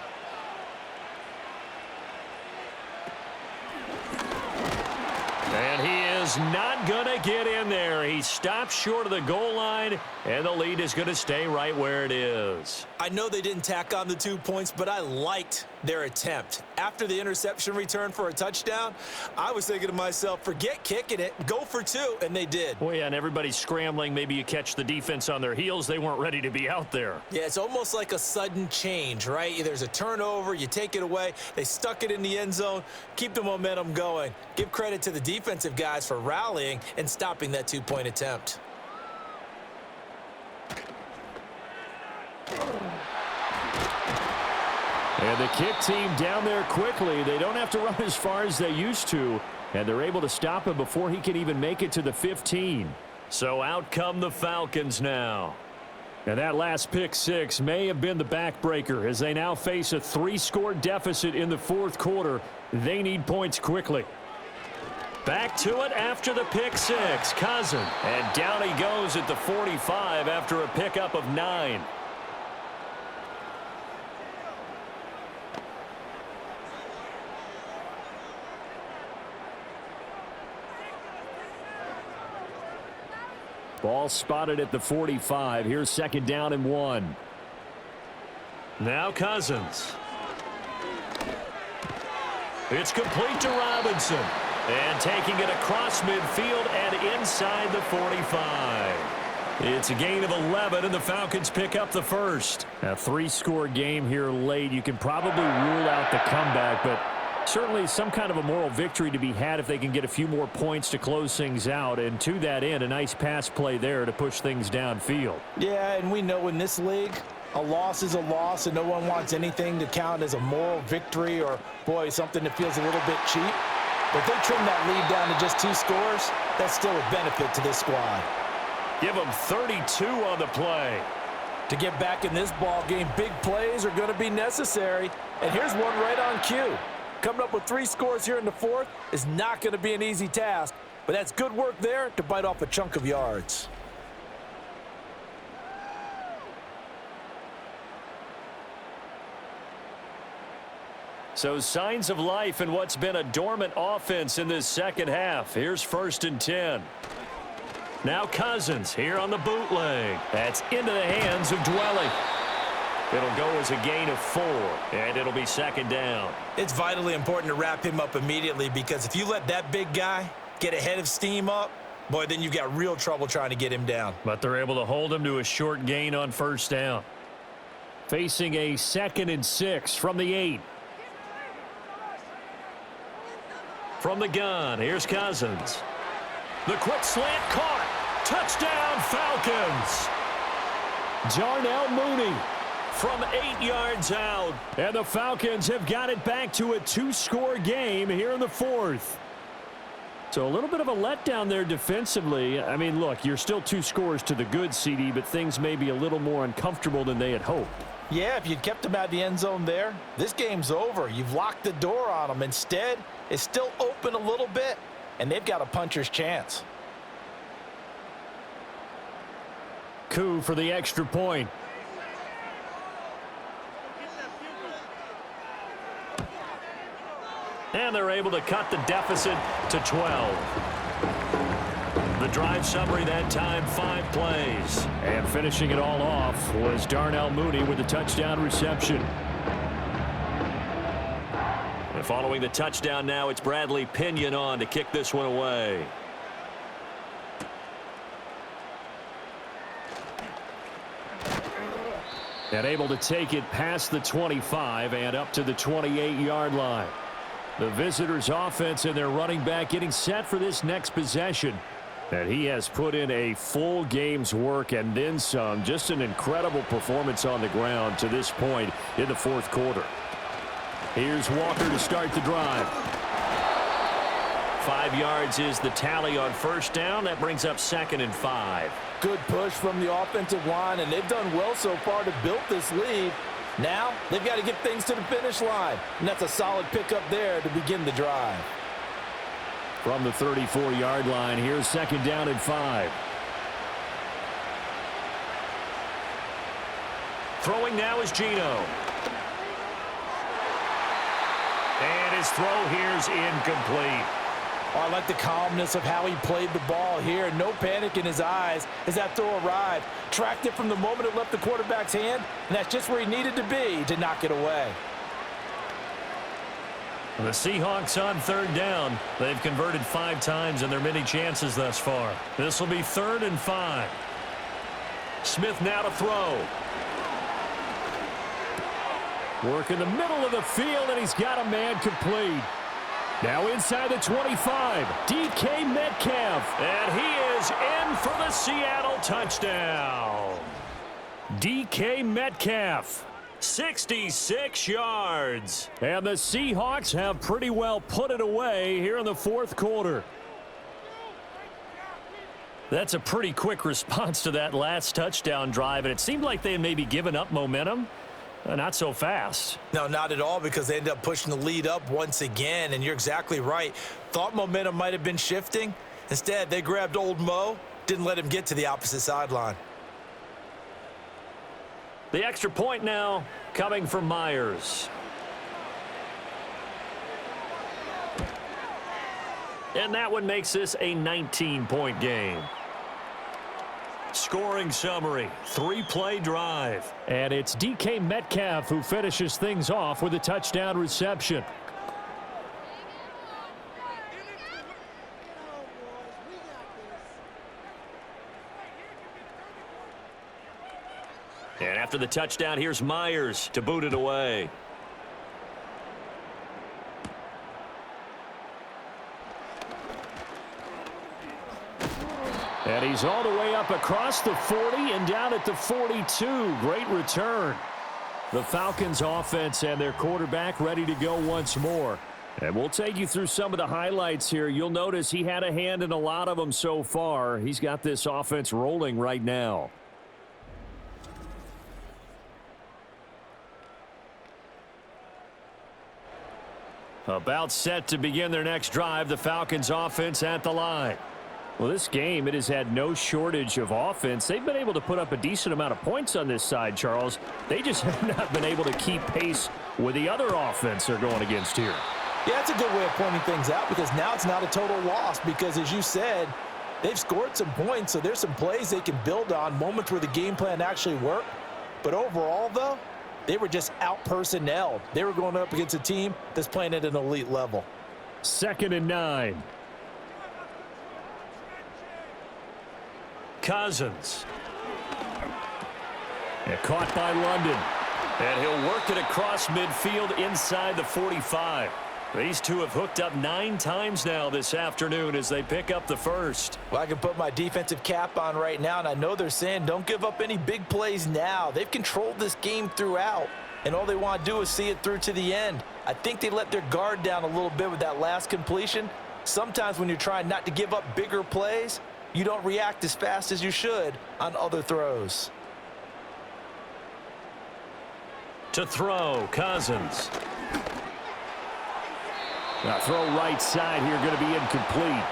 And he is not going to get in there. He stops short of the goal line, and the lead is going to stay right where it is.
I know they didn't tack on the 2 points, but I liked their attempt. After the interception return for a touchdown, I was thinking to myself, forget kicking it, go for two, and they did.
Well, yeah, and everybody's scrambling. Maybe you catch the defense on their heels. They weren't ready to be out there.
Yeah, it's almost like a sudden change, right? There's a turnover, you take it away, they stuck it in the end zone, keep the momentum going. Give credit to the defensive guys for rallying and stopping that two-point attempt.
And the kick team down there quickly. They don't have to run as far as they used to, and they're able to stop him before he can even make it to the 15. So out come the Falcons now. And that last pick six may have been the backbreaker as they now face a 3-score deficit in the fourth quarter. They need points quickly. Back to it after the pick six. Cousins. And down he goes at the 45 after a pickup of 9. Ball spotted at the 45. Here's 2nd down and 1. Now Cousins. It's complete to Robinson. And taking it across midfield and inside the 45. It's a gain of 11, and the Falcons pick up the first. A 3-score game here late. You can probably rule out the comeback, but certainly some kind of a moral victory to be had if they can get a few more points to close things out. And to that end, a nice pass play there to push things downfield.
Yeah, and we know in this league, a loss is a loss, and no one wants anything to count as a moral victory or, boy, something that feels a little bit cheap. But if they trim that lead down to just 2 scores, that's still a benefit to this squad.
Give them 32 on the play.
To get back in this ball game, big plays are going to be necessary. And here's one right on cue. Coming up with 3 scores here in the fourth is not going to be an easy task, but that's good work there to bite off a chunk of yards.
So signs of life in what's been a dormant offense in this second half. Here's 1st and 10. Now Cousins here on the bootleg. That's into the hands of Dwelly. It'll go as a gain of 4, and it'll be 2nd down.
It's vitally important to wrap him up immediately because if you let that big guy get a head of steam up, boy, then you've got real trouble trying to get him down.
But they're able to hold him to a short gain on 1st down. Facing a 2nd and 6 from the 8. From the gun, here's Cousins. The quick slant caught. Touchdown, Falcons. Darnell Mooney from 8 yards out. And the Falcons have got it back to a 2-score game here in the fourth. So a little bit of a letdown there defensively. I mean, look, you're still 2 scores to the good, CD, but things may be a little more uncomfortable than they had hoped.
Yeah, if you'd kept him out of the end zone there, this game's over. You've locked the door on him. Instead, it's still open a little bit, and they've got a puncher's chance.
Coup for the extra point. And they're able to cut the deficit to 12. The drive summary that time, 5 plays. And finishing it all off was Darnell Mooney with a touchdown reception. And following the touchdown now, it's Bradley Pinion on to kick this one away. And able to take it past the 25 and up to the 28-yard line. The visitors' offense and their running back getting set for this next possession. And he has put in a full game's work and then some. Just an incredible performance on the ground to this point in the fourth quarter. Here's Walker to start the drive. 5 yards is the tally on 1st down. That brings up 2nd and 5.
Good push from the offensive line, and they've done well so far to build this lead. Now, they've got to get things to the finish line, and that's a solid pickup there to begin the drive.
From the 34-yard line, here's 2nd down and 5. Throwing now is Geno. And his throw here's incomplete.
Oh, I like the calmness of how he played the ball here. No panic in his eyes as that throw arrived. Tracked it from the moment it left the quarterback's hand, and that's just where he needed to be to knock it away.
The Seahawks on third down. They've converted 5 times in their many chances thus far. This will be 3rd and 5. Smith now to throw. Work in the middle of the field, and he's got a man complete. Now inside the 25, DK Metcalf, and he is in for the Seattle touchdown. DK Metcalf, 66 yards. And the Seahawks have pretty well put it away here in the 4th quarter. That's a pretty quick response to that last touchdown drive, and it seemed like they had maybe given up momentum. Not so fast.
No, not at all, because they ended up pushing the lead up once again, and you're exactly right. Thought momentum might have been shifting. Instead, they grabbed old Mo, didn't let him get to the opposite sideline.
The extra point now coming from Myers. And that one makes this a 19-point game. Scoring summary, 3-play drive. And it's DK Metcalf who finishes things off with a touchdown reception. And after the touchdown, here's Myers to boot it away. And he's all the way up across the 40 and down at the 42. Great return. The Falcons offense and their quarterback ready to go once more. And we'll take you through some of the highlights here. You'll notice he had a hand in a lot of them so far. He's got this offense rolling right now. About set to begin their next drive, the Falcons offense at the line. Well, this game, it has had no shortage of offense. They've been able to put up a decent amount of points on this side, Charles. They just have not been able to keep pace with the other offense they're going against here.
Yeah, that's a good way of pointing things out, because now it's not a total loss, because as you said, they've scored some points, so there's some plays they can build on, moments where the game plan actually worked. But overall, though, they were just out-personnelled. They were going up against a team that's playing at an elite level.
2nd and 9. Cousins. And caught by London. And he'll work it across midfield inside the 45. These two have hooked up 9 times now this afternoon as they pick up the first.
Well, I can put my defensive cap on right now, and I know they're saying don't give up any big plays now. They've controlled this game throughout, and all they want to do is see it through to the end. I think they let their guard down a little bit with that last completion. Sometimes when you're trying not to give up bigger plays, you don't react as fast as you should on other throws.
To throw, Cousins. Now throw right side here, going to be incomplete.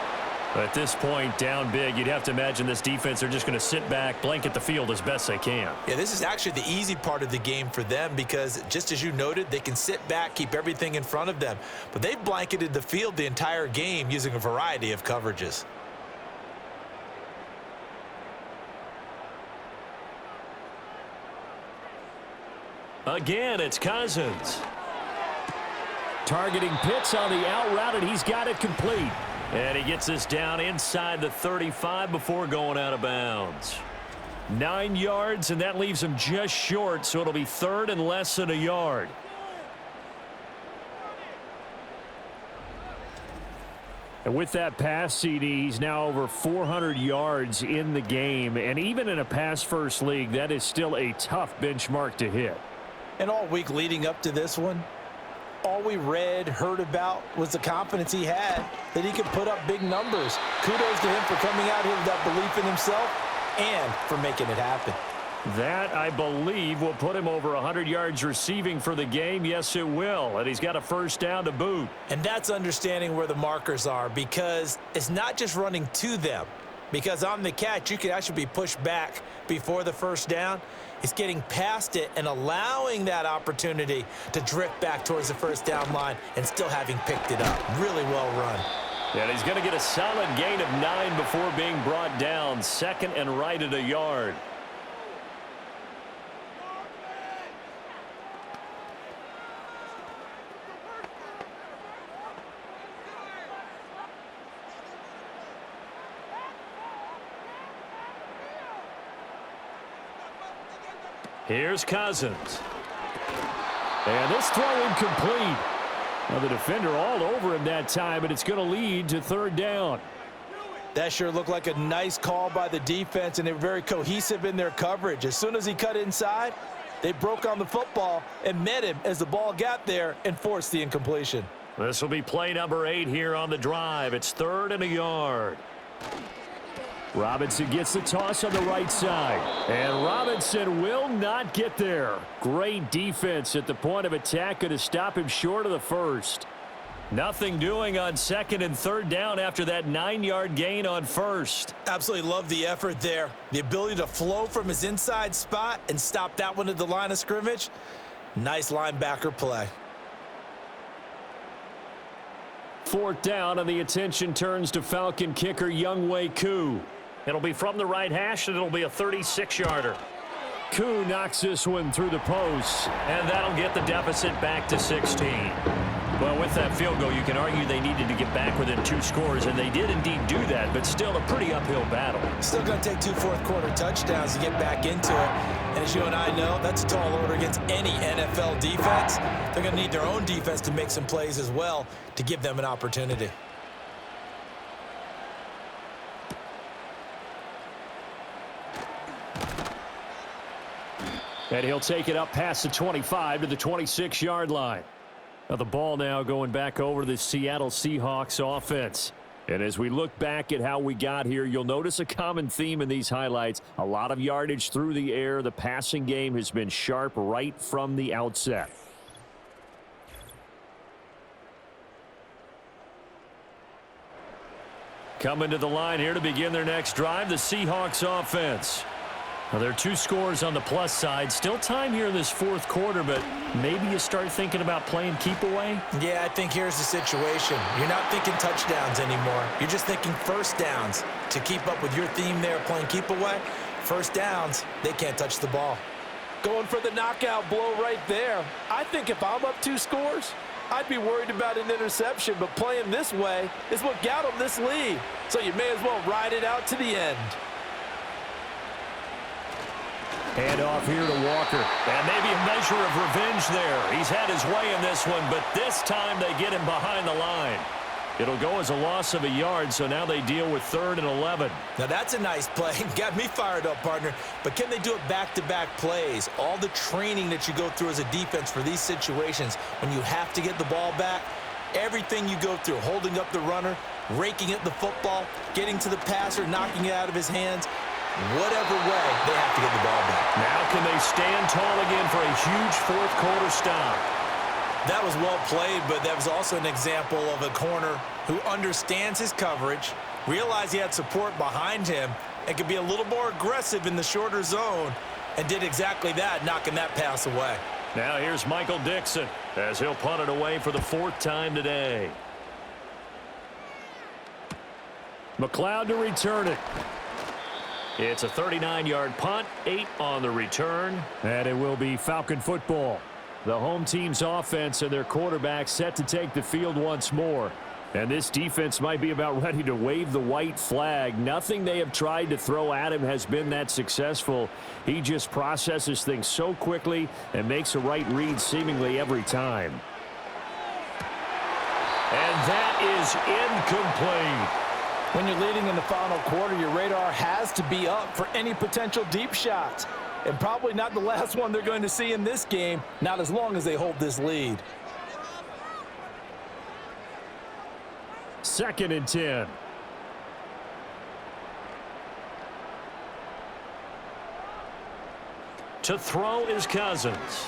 At this point, down big, you'd have to imagine this defense are just going to sit back, blanket the field as best they can.
Yeah, this is actually the easy part of the game for them, because just as you noted, they can sit back, keep everything in front of them. But they've blanketed the field the entire game using a variety of coverages.
Again, it's Cousins. Targeting Pitts on the out route, and he's got it complete. And he gets this down inside the 35 before going out of bounds. 9 yards, and that leaves him just short, so it'll be 3rd and less than a yard. And with that pass, CD, he's now over 400 yards in the game. And even in a pass-first league, that is still a tough benchmark to hit.
And all week leading up to this one, all we read, heard about was the confidence he had that he could put up big numbers. Kudos to him for coming out here with that belief in himself and for making it happen.
That, I believe, will put him over 100 yards receiving for the game. Yes, it will. And he's got a first down to boot.
And that's understanding where the markers are, because it's not just running to them. Because on the catch, you could actually be pushed back before the first down. It's getting past it and allowing that opportunity to drift back towards the first down line and still having picked it up. Really well run.
And he's going to get a solid gain of 9 before being brought down. 2nd and right at a yard. Here's Cousins. And this throw incomplete. Now the defender all over him that time, and it's going to lead to third down.
That sure looked like a nice call by the defense, and they were very cohesive in their coverage. As soon as he cut inside, they broke on the football and met him as the ball got there and forced the incompletion.
This will be play number 8 here on the drive. It's 3rd and a yard. Robinson gets the toss on the right side. And Robinson will not get there. Great defense at the point of attack. Going to stop him short of the first. Nothing doing on 2nd and 3rd down after that 9-yard gain on 1st.
Absolutely love the effort there. The ability to flow from his inside spot and stop that one at the line of scrimmage. Nice linebacker play.
4th down, and the attention turns to Falcon kicker Younghoe Koo. It'll be from the right hash, and it'll be a 36-yarder. Koo knocks this one through the post, and that'll get the deficit back to 16. Well, with that field goal, you can argue they needed to get back within 2 scores, and they did indeed do that, but still a pretty uphill battle.
Still going to take 2 fourth-quarter touchdowns to get back into it. And as you and I know, that's a tall order against any NFL defense. They're going to need their own defense to make some plays as well to give them an opportunity.
And he'll take it up past the 25 to the 26-yard line. Now the ball now going back over to the Seattle Seahawks offense. And as we look back at how we got here, you'll notice a common theme in these highlights. A lot of yardage through the air. The passing game has been sharp right from the outset. Coming to the line here to begin their next drive, the Seahawks offense. Well, there are 2 scores on the plus side. Still time here in this 4th quarter, but maybe you start thinking about playing keep away?
Yeah, I think here's the situation. You're not thinking touchdowns anymore. You're just thinking first downs. To keep up with your theme there, playing keep away, first downs, they can't touch the ball.
Going for the knockout blow right there. I think if I'm up 2 scores, I'd be worried about an interception, but playing this way is what got them this lead. So you may as well ride it out to the end.
Hand off here to Walker. And maybe a measure of revenge there. He's had his way in this one, but this time they get him behind the line. It'll go as a loss of a yard, so now they deal with 3rd and 11.
Now that's a nice play. Got me fired up, partner. But can they do it back-to-back plays? All the training that you go through as a defense for these situations, when you have to get the ball back, everything you go through, holding up the runner, raking at the football, getting to the passer, knocking it out of his hands, whatever way, they have to get the ball back.
Now can they stand tall again for a huge 4th quarter stop?
That was well played, but that was also an example of a corner who understands his coverage, realized he had support behind him, and could be a little more aggressive in the shorter zone, and did exactly that, knocking that pass away.
Now here's Michael Dixon as he'll punt it away for the 4th time today. McLeod to return it. It's a 39-yard punt, 8 on the return, and it will be Falcon football. The home team's offense and their quarterback set to take the field once more. And this defense might be about ready to wave the white flag. Nothing they have tried to throw at him has been that successful. He just processes things so quickly and makes a right read seemingly every time. And that is incomplete.
When you're leading in the final quarter, your radar has to be up for any potential deep shots. And probably not the last one they're going to see in this game, not as long as they hold this lead.
2nd and 10. To throw is Cousins.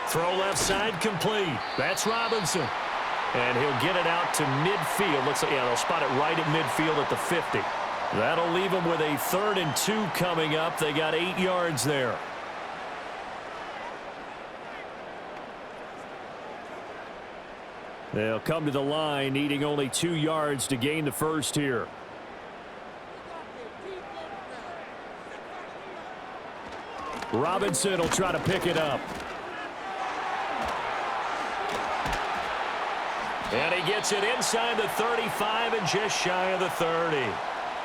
Throw left side complete. That's Robinson. And he'll get it out to midfield. Looks like, yeah, they'll spot it right at midfield at the 50. That'll leave them with a 3rd and 2 coming up. They got 8 yards there. They'll come to the line, needing only 2 yards to gain the first here. Robinson will try to pick it up. And he gets it inside the 35 and just shy of the 30.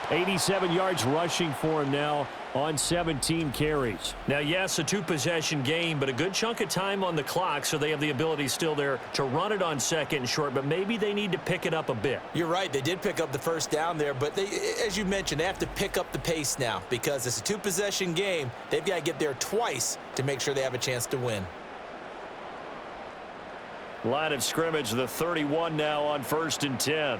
87 yards rushing for him now on 17 carries. Now, yes, a two-possession game, but a good chunk of time on the clock, so they have the ability still there to run it on second and short, but maybe they need to pick it up a bit.
You're right. They did pick up the first down there, but they, as you mentioned, they have to pick up the pace now because it's a two-possession game. They've got to get there twice to make sure they have a chance to win.
Line of scrimmage, the 31 now on 1st and 10.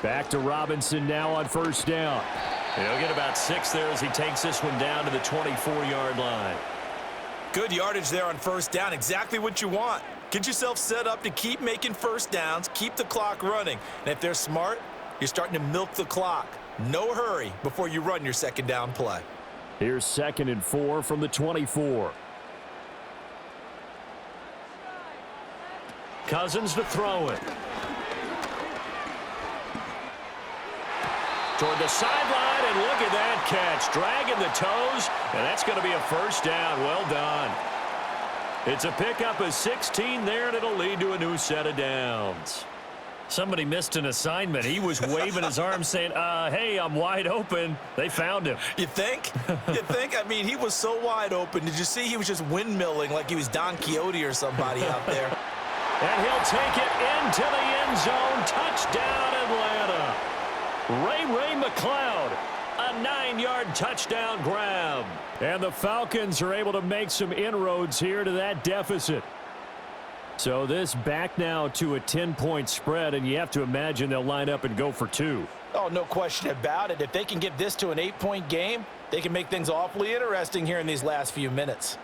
Back to Robinson now on 1st down. He'll get about 6 there as he takes this one down to the 24-yard line.
Good yardage there on 1st down. Exactly what you want. Get yourself set up to keep making first downs, keep the clock running. And if they're smart, you're starting to milk the clock. No hurry before you run your second down play.
Here's 2nd and 4 from the 24. Cousins to throw it. Toward the sideline, and look at that catch. Dragging the toes, and that's going to be a first down. Well done. It's a pickup of 16 there, and it'll lead to a new set of downs. Somebody missed an assignment. He was waving his arms saying, hey, I'm wide open. They found him.
You think? You think? I mean, he was so wide open. Did you see he was just windmilling like he was Don Quixote or somebody out there?
And he'll take it into the end zone. Touchdown, Atlanta. Ray McLeod, a 9-yard touchdown grab. And the Falcons are able to make some inroads here to that deficit. So this back now to a 10-point spread, and you have to imagine they'll line up and go for 2.
Oh, no question about it. If they can get this to an 8-point game, they can make things awfully interesting here in these last few minutes.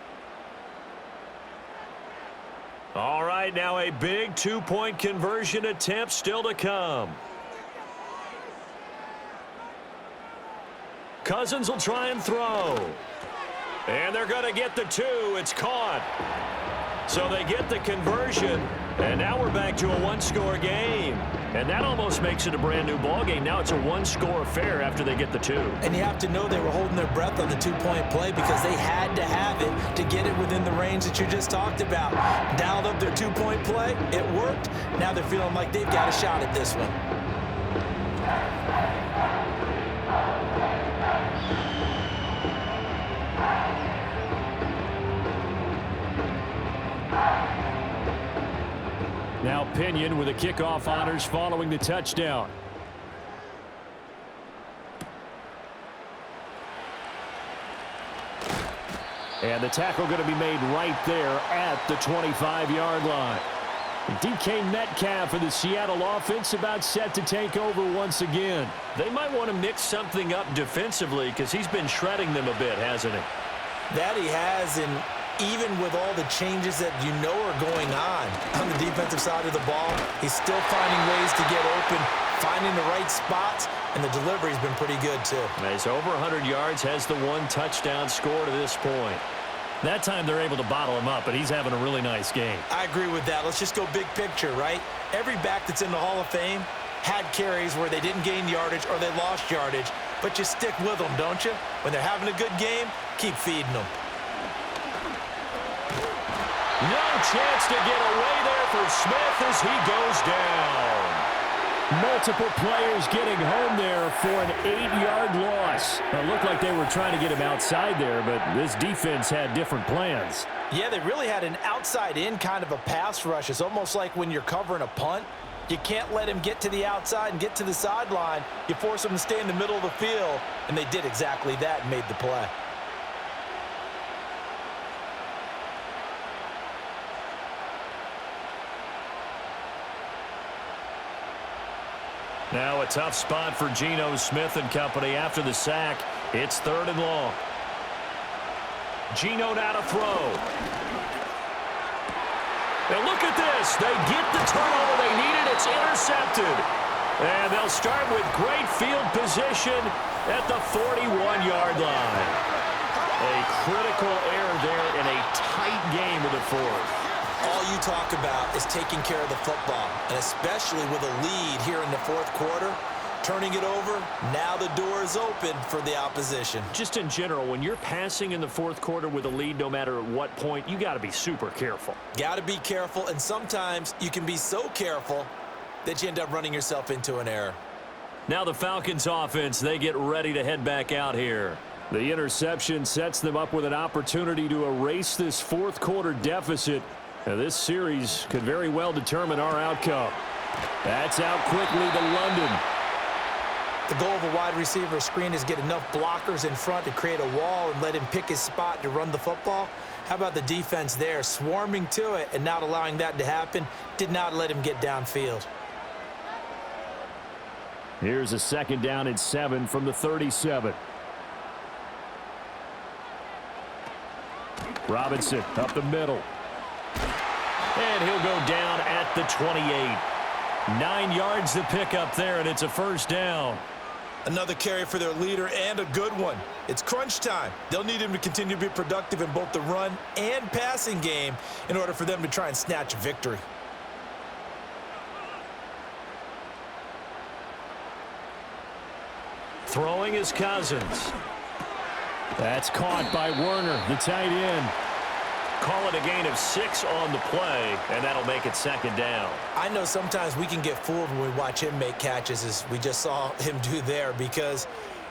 All right, now a big 2-point conversion attempt still to come. Cousins will try and throw. And they're going to get the 2. It's caught. So they get the conversion, and now we're back to a 1-score game. And that almost makes it a brand-new ball game. Now it's a 1-score affair after they get the 2.
And you have to know they were holding their breath on the 2-point play because they had to have it to get it within the range that you just talked about. Dialed up their 2-point play. It worked. Now they're feeling like they've got a shot at this one.
Now Pinion with the kickoff honors following the touchdown. And the tackle going to be made right there at the 25-yard line. DK Metcalf of the Seattle offense about set to take over once again. They might want to mix something up defensively because he's been shredding them a bit, hasn't he?
That he has, and even with all the changes that you know are going on the defensive side of the ball, he's still finding ways to get open, finding the right spots, and the delivery's been pretty good too.
He's over 100 yards, has the 1 touchdown score to this point. That time they're able to bottle him up, but he's having a really nice game.
I agree with that. Let's just go big picture, right? Every back that's in the Hall of Fame had carries where they didn't gain yardage or they lost yardage, but you stick with them, don't you? When they're having a good game, keep feeding them.
No chance to get away there for Smith as he goes down. Multiple players getting home there for an 8-yard loss. It looked like they were trying to get him outside there, but this defense had different plans.
Yeah, they really had an outside-in kind of a pass rush. It's almost like when you're covering a punt, you can't let him get to the outside and get to the sideline. You force him to stay in the middle of the field, and they did exactly that and made the play.
Now a tough spot for Geno Smith and company after the sack. It's 3rd and long. Geno now to throw. And look at this. They get the turnover they needed. It's intercepted. And they'll start with great field position at the 41-yard line. A critical error there in a tight game of the 4th.
All you talk about is taking care of the football, and especially with a lead here in the 4th quarter, turning it over, now the door is open for the opposition.
Just in general, when you're passing in the 4th quarter with a lead, no matter at what point, you got to be super careful.
Got to be careful, and sometimes you can be so careful that you end up running yourself into an error.
Now the Falcons offense, they get ready to head back out here. The interception sets them up with an opportunity to erase this fourth quarter deficit. Now this series could very well determine our outcome. That's out quickly to London.
The goal of a wide receiver screen is get enough blockers in front to create a wall and let him pick his spot to run the football. How about the defense there, swarming to it and not allowing that to happen? Did not let him get downfield.
Here's a 2nd down and 7 from the 37. Robinson up the middle. And he'll go down at the 28. 9 yards to pick up there, and it's a 1st down.
Another carry for their leader, and a good one. It's crunch time. They'll need him to continue to be productive in both the run and passing game in order for them to try and snatch a victory.
Throwing is Cousins. That's caught by Werner, the tight end. Call it a gain of 6 on the play, and that'll make it 2nd down.
I know sometimes we can get fooled when we watch him make catches, as we just saw him do there, because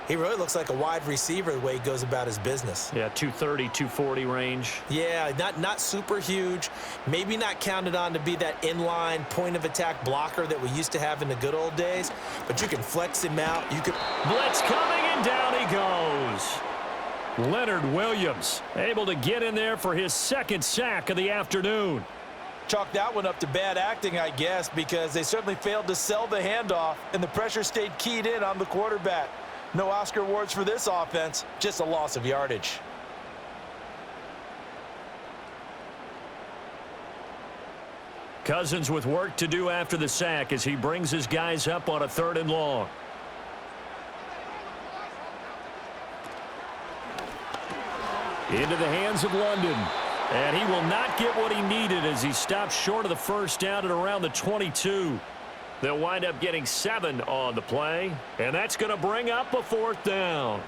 he really looks like a wide receiver the way he goes about his business.
Yeah, 230, 240 range.
Yeah, not super huge. Maybe not counted on to be that inline point-of-attack blocker that we used to have in the good old days, but you can flex him out. You can
Blitz coming, and down he goes. Leonard Williams able to get in there for his 2nd sack of the afternoon.
Chalk that one up to bad acting, I guess, because they certainly failed to sell the handoff, and the pressure stayed keyed in on the quarterback. No Oscar awards for this offense, just a loss of yardage.
Cousins with work to do after the sack as he brings his guys up on a 3rd and long. Into the hands of London. And he will not get what he needed as he stops short of the 1st down at around the 22. They'll wind up getting 7 on the play. And that's going to bring up a 4th down.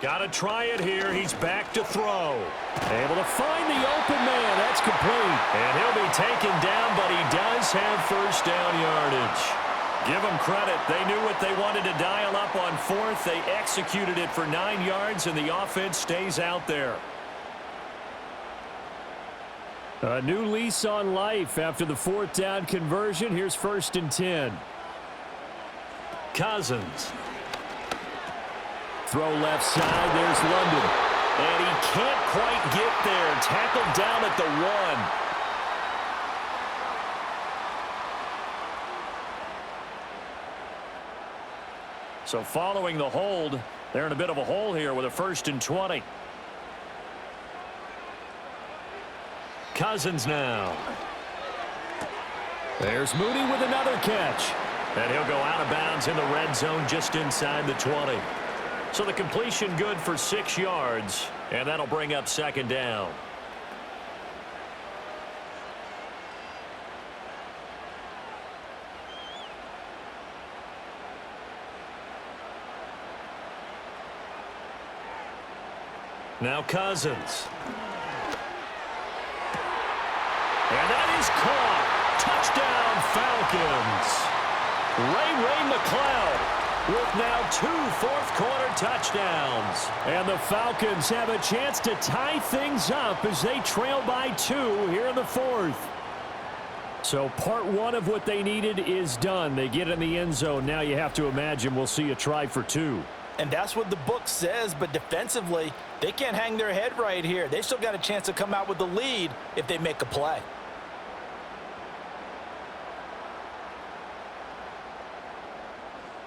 Got to try it here. He's back to throw. Able to find the open man. That's complete. And he'll be taken down, but he does have 1st down yardage. Give them credit. They knew what they wanted to dial up on 4th. They executed it for 9 yards, and the offense stays out there. A new lease on life after the 4th down conversion. Here's 1st and 10. Cousins. Throw left side. There's London. And he can't quite get there. Tackled down at the 1. So following the hold, they're in a bit of a hole here with a 1st and 20. Cousins now. There's Moody with another catch. And he'll go out of bounds in the red zone just inside the 20. So the completion good for 6 yards, and that'll bring up 2nd down. Now Cousins. And that is caught. Touchdown, Falcons. Ray McCloud with now 2 fourth-quarter touchdowns. And the Falcons have a chance to tie things up as they trail by 2 here in the 4th. So part 1 of what they needed is done. They get in the end zone. Now you have to imagine we'll see a try for 2.
And that's what the book says, but defensively, they can't hang their head right here. They still got a chance to come out with the lead if they make a play.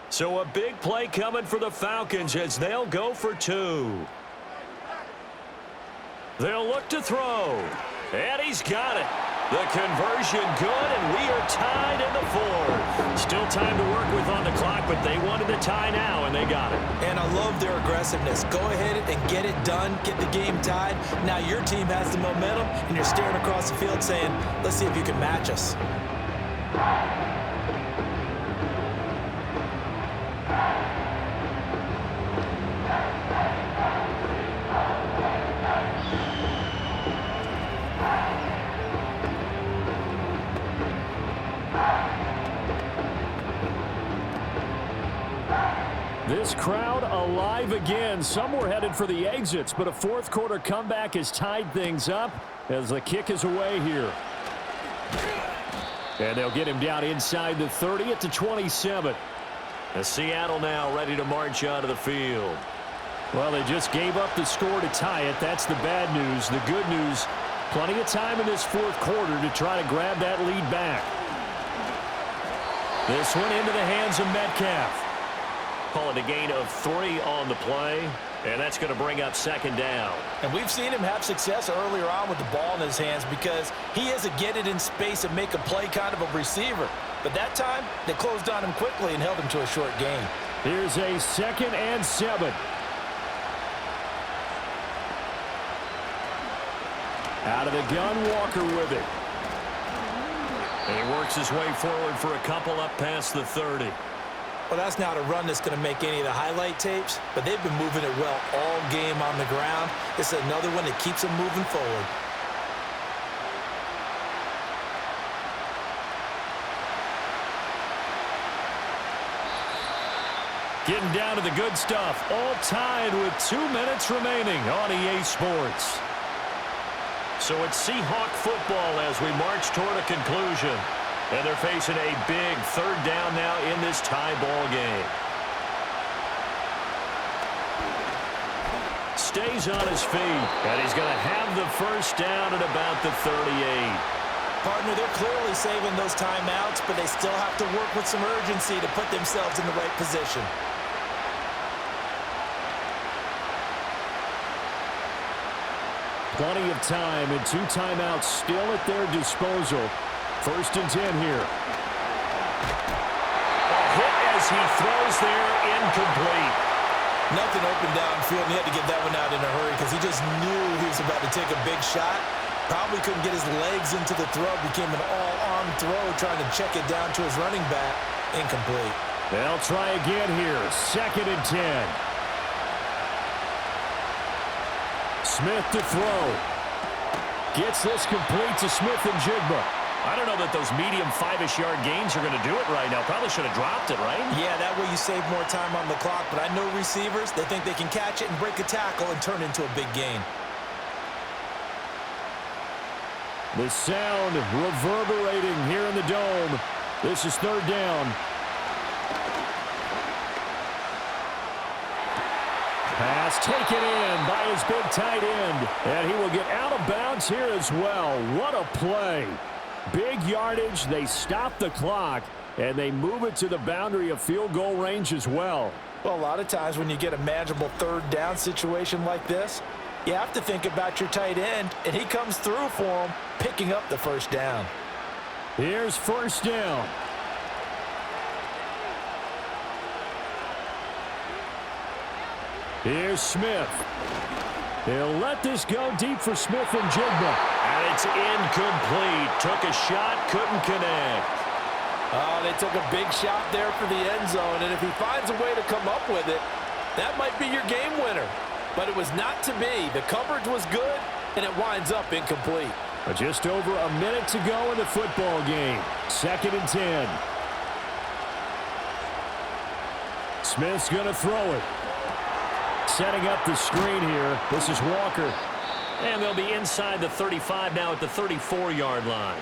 So a big play coming for the Falcons as they'll go for 2. They'll look to throw. And he's got it. The conversion good, and we are tied in the 4th. Still time to work with on the clock, but they wanted the tie now, and they got it.
And I love their aggressiveness. Go ahead and get it done, get the game tied. Now your team has the momentum, and you're staring across the field saying, let's see if you can match us.
This crowd alive again. Some were headed for the exits, but a fourth quarter comeback has tied things up as the kick is away here. And they'll get him down inside the 30 at the 27. And Seattle now ready to march onto the field. Well, they just gave up the score to tie it. That's the bad news. The good news, plenty of time in this fourth quarter to try to grab that lead back. This one into the hands of Metcalf. Calling a gain of 3 on the play, and that's going to bring up second down.
And we've seen him have success earlier on with the ball in his hands because he is a get it in space and make a play kind of a receiver. But that time, they closed on him quickly and held him to a short gain.
Here's a 2nd and 7. Out of the gun, Walker with it. And he works his way forward for a couple up past the 30.
Well, that's not a run that's going to make any of the highlight tapes, but they've been moving it well all game on the ground. It's another one that keeps them moving forward.
Getting down to the good stuff. All tied with 2 minutes remaining on EA Sports. So it's Seahawk football as we march toward a conclusion. And they're facing a big third down now in this tie ball game. Stays on his feet, and he's going to have the first down at about the 38.
Partner, they're clearly saving those timeouts, but they still have to work with some urgency to put themselves in the right position.
Plenty of time and 2 timeouts still at their disposal. 1st and 10 here. A hit as he throws there, incomplete.
Nothing open downfield, and he had to get that one out in a hurry because he just knew he was about to take a big shot. Probably couldn't get his legs into the throw. Became an all-arm throw, trying to check it down to his running back. Incomplete.
They'll try again here. 2nd and 10. Smith to throw. Gets this complete to Smith and Jigba. I don't know that those medium 5-ish yard gains are going to do it right now. Probably should have dropped it, right?
Yeah, that way you save more time on the clock. But I know receivers, they think they can catch it and break a tackle and turn it into a big gain.
The sound reverberating here in the dome. This is 3rd down. Pass taken in by his big tight end. And he will get out of bounds here as well. What a play. Big yardage. They stop the clock, and they move it to the boundary of field goal range as well.
Well, a lot of times when you get a manageable 3rd down situation like this, you have to think about your tight end, and he comes through for him, picking up the 1st down.
Here's 1st down. Here's Smith. He'll let this go deep for Smith and Jigba. And it's incomplete. Took a shot, couldn't connect.
Oh, they took a big shot there for the end zone, and if he finds a way to come up with it, that might be your game winner. But it was not to be. The coverage was good, and it winds up incomplete.
Just over a minute to go in the football game. 2nd and 10. Smith's going to throw it. Setting up the screen here. This is Walker. And they'll be inside the 35 now at the 34-yard line.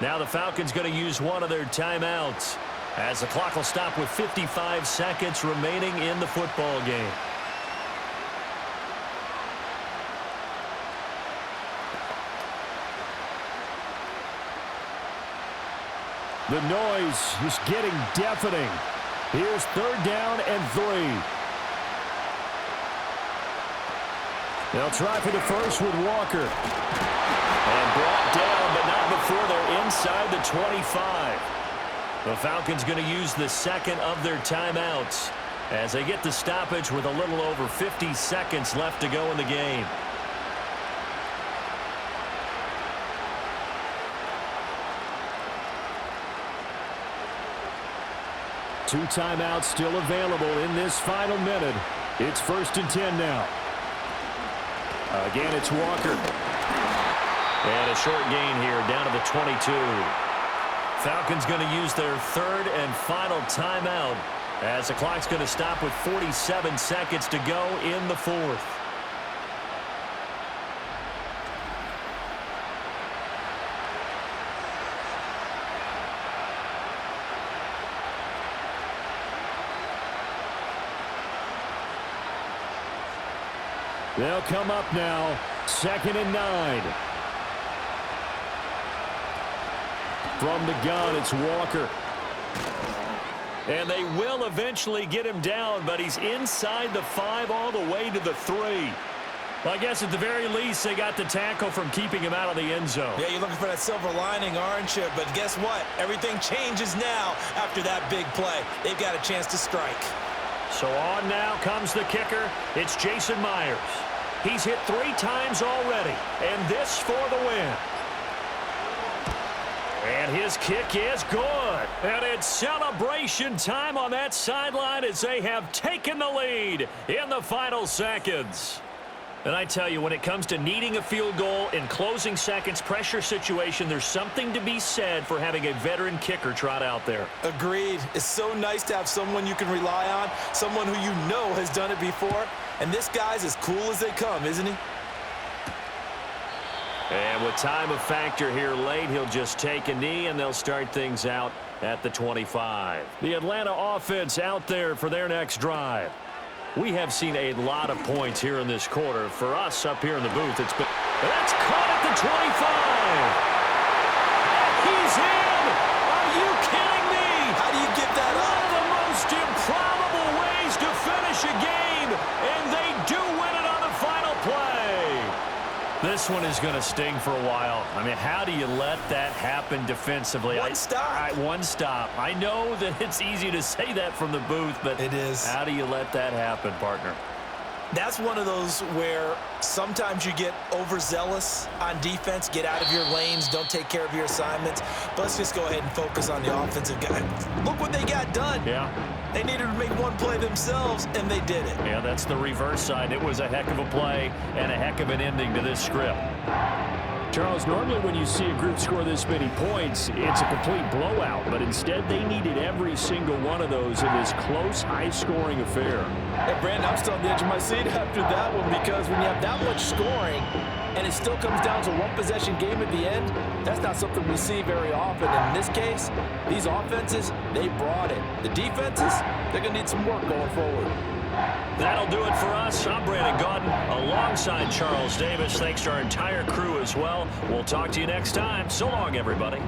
Now the Falcons going to use one of their timeouts as the clock will stop with 55 seconds remaining in the football game. The noise is getting deafening. Here's 3rd down and 3. They'll try for the first with Walker. And brought down, but not before they're inside the 25. The Falcons going to use the 2nd of their timeouts as they get the stoppage with a little over 50 seconds left to go in the game. 2 timeouts still available in this final minute. It's 1st and 10 now. Again, it's Walker. And a short gain here down to the 22. Falcons going to use their 3rd and final timeout as the clock's going to stop with 47 seconds to go in the 4th. They'll come up now, 2nd and 9. From the gun, it's Walker. And they will eventually get him down, but he's inside the 5 all the way to the 3. Well, I guess at the very least, they got the tackle from keeping him out of the end zone.
Yeah, you're looking for that silver lining, aren't you? But guess what? Everything changes now after that big play. They've got a chance to strike.
So on now comes the kicker. It's Jason Myers. He's hit 3 times already, and this for the win. And his kick is good. And it's celebration time on that sideline as they have taken the lead in the final seconds. And I tell you, when it comes to needing a field goal in closing seconds pressure situation, there's something to be said for having a veteran kicker trot out there.
Agreed. It's so nice to have someone you can rely on, someone who you know has done it before. And this guy's as cool as they come, isn't he?
And with time of factor here late, he'll just take a knee, and they'll start things out at the 25. The Atlanta offense out there for their next drive. We have seen a lot of points here in this quarter. For us up here in the booth, it's been... That's caught at the 25. He's in. Are you kidding me?
How do you get that up?
One of the most improbable ways to finish a game, and they do win it on the final play. This one is going to sting for a while. I mean, how do you let that happen defensively?
One stop.
One stop. I know that it's easy to say that from the booth, but
it is.
How do you let that happen, partner?
That's one of those where sometimes you get overzealous on defense, get out of your lanes, don't take care of your assignments. But let's just go ahead and focus on the offensive guy. Look what they got done.
Yeah.
They needed to make one play themselves, and they did it.
Yeah, that's the reverse side. It was a heck of a play and a heck of an ending to this script. Charles, normally when you see a group score this many points, it's a complete blowout. But instead, they needed every single one of those in this close, high-scoring affair.
Hey, Brandon, I'm still on the edge of my seat after that one because when you have that much scoring and it still comes down to one possession game at the end, that's not something we see very often. And in this case, these offenses, they brought it. The defenses, they're going to need some work going forward.
That'll do it for us. I'm Brandon Gaudin alongside Charles Davis. Thanks to our entire crew as well. We'll talk to you next time. So long, everybody.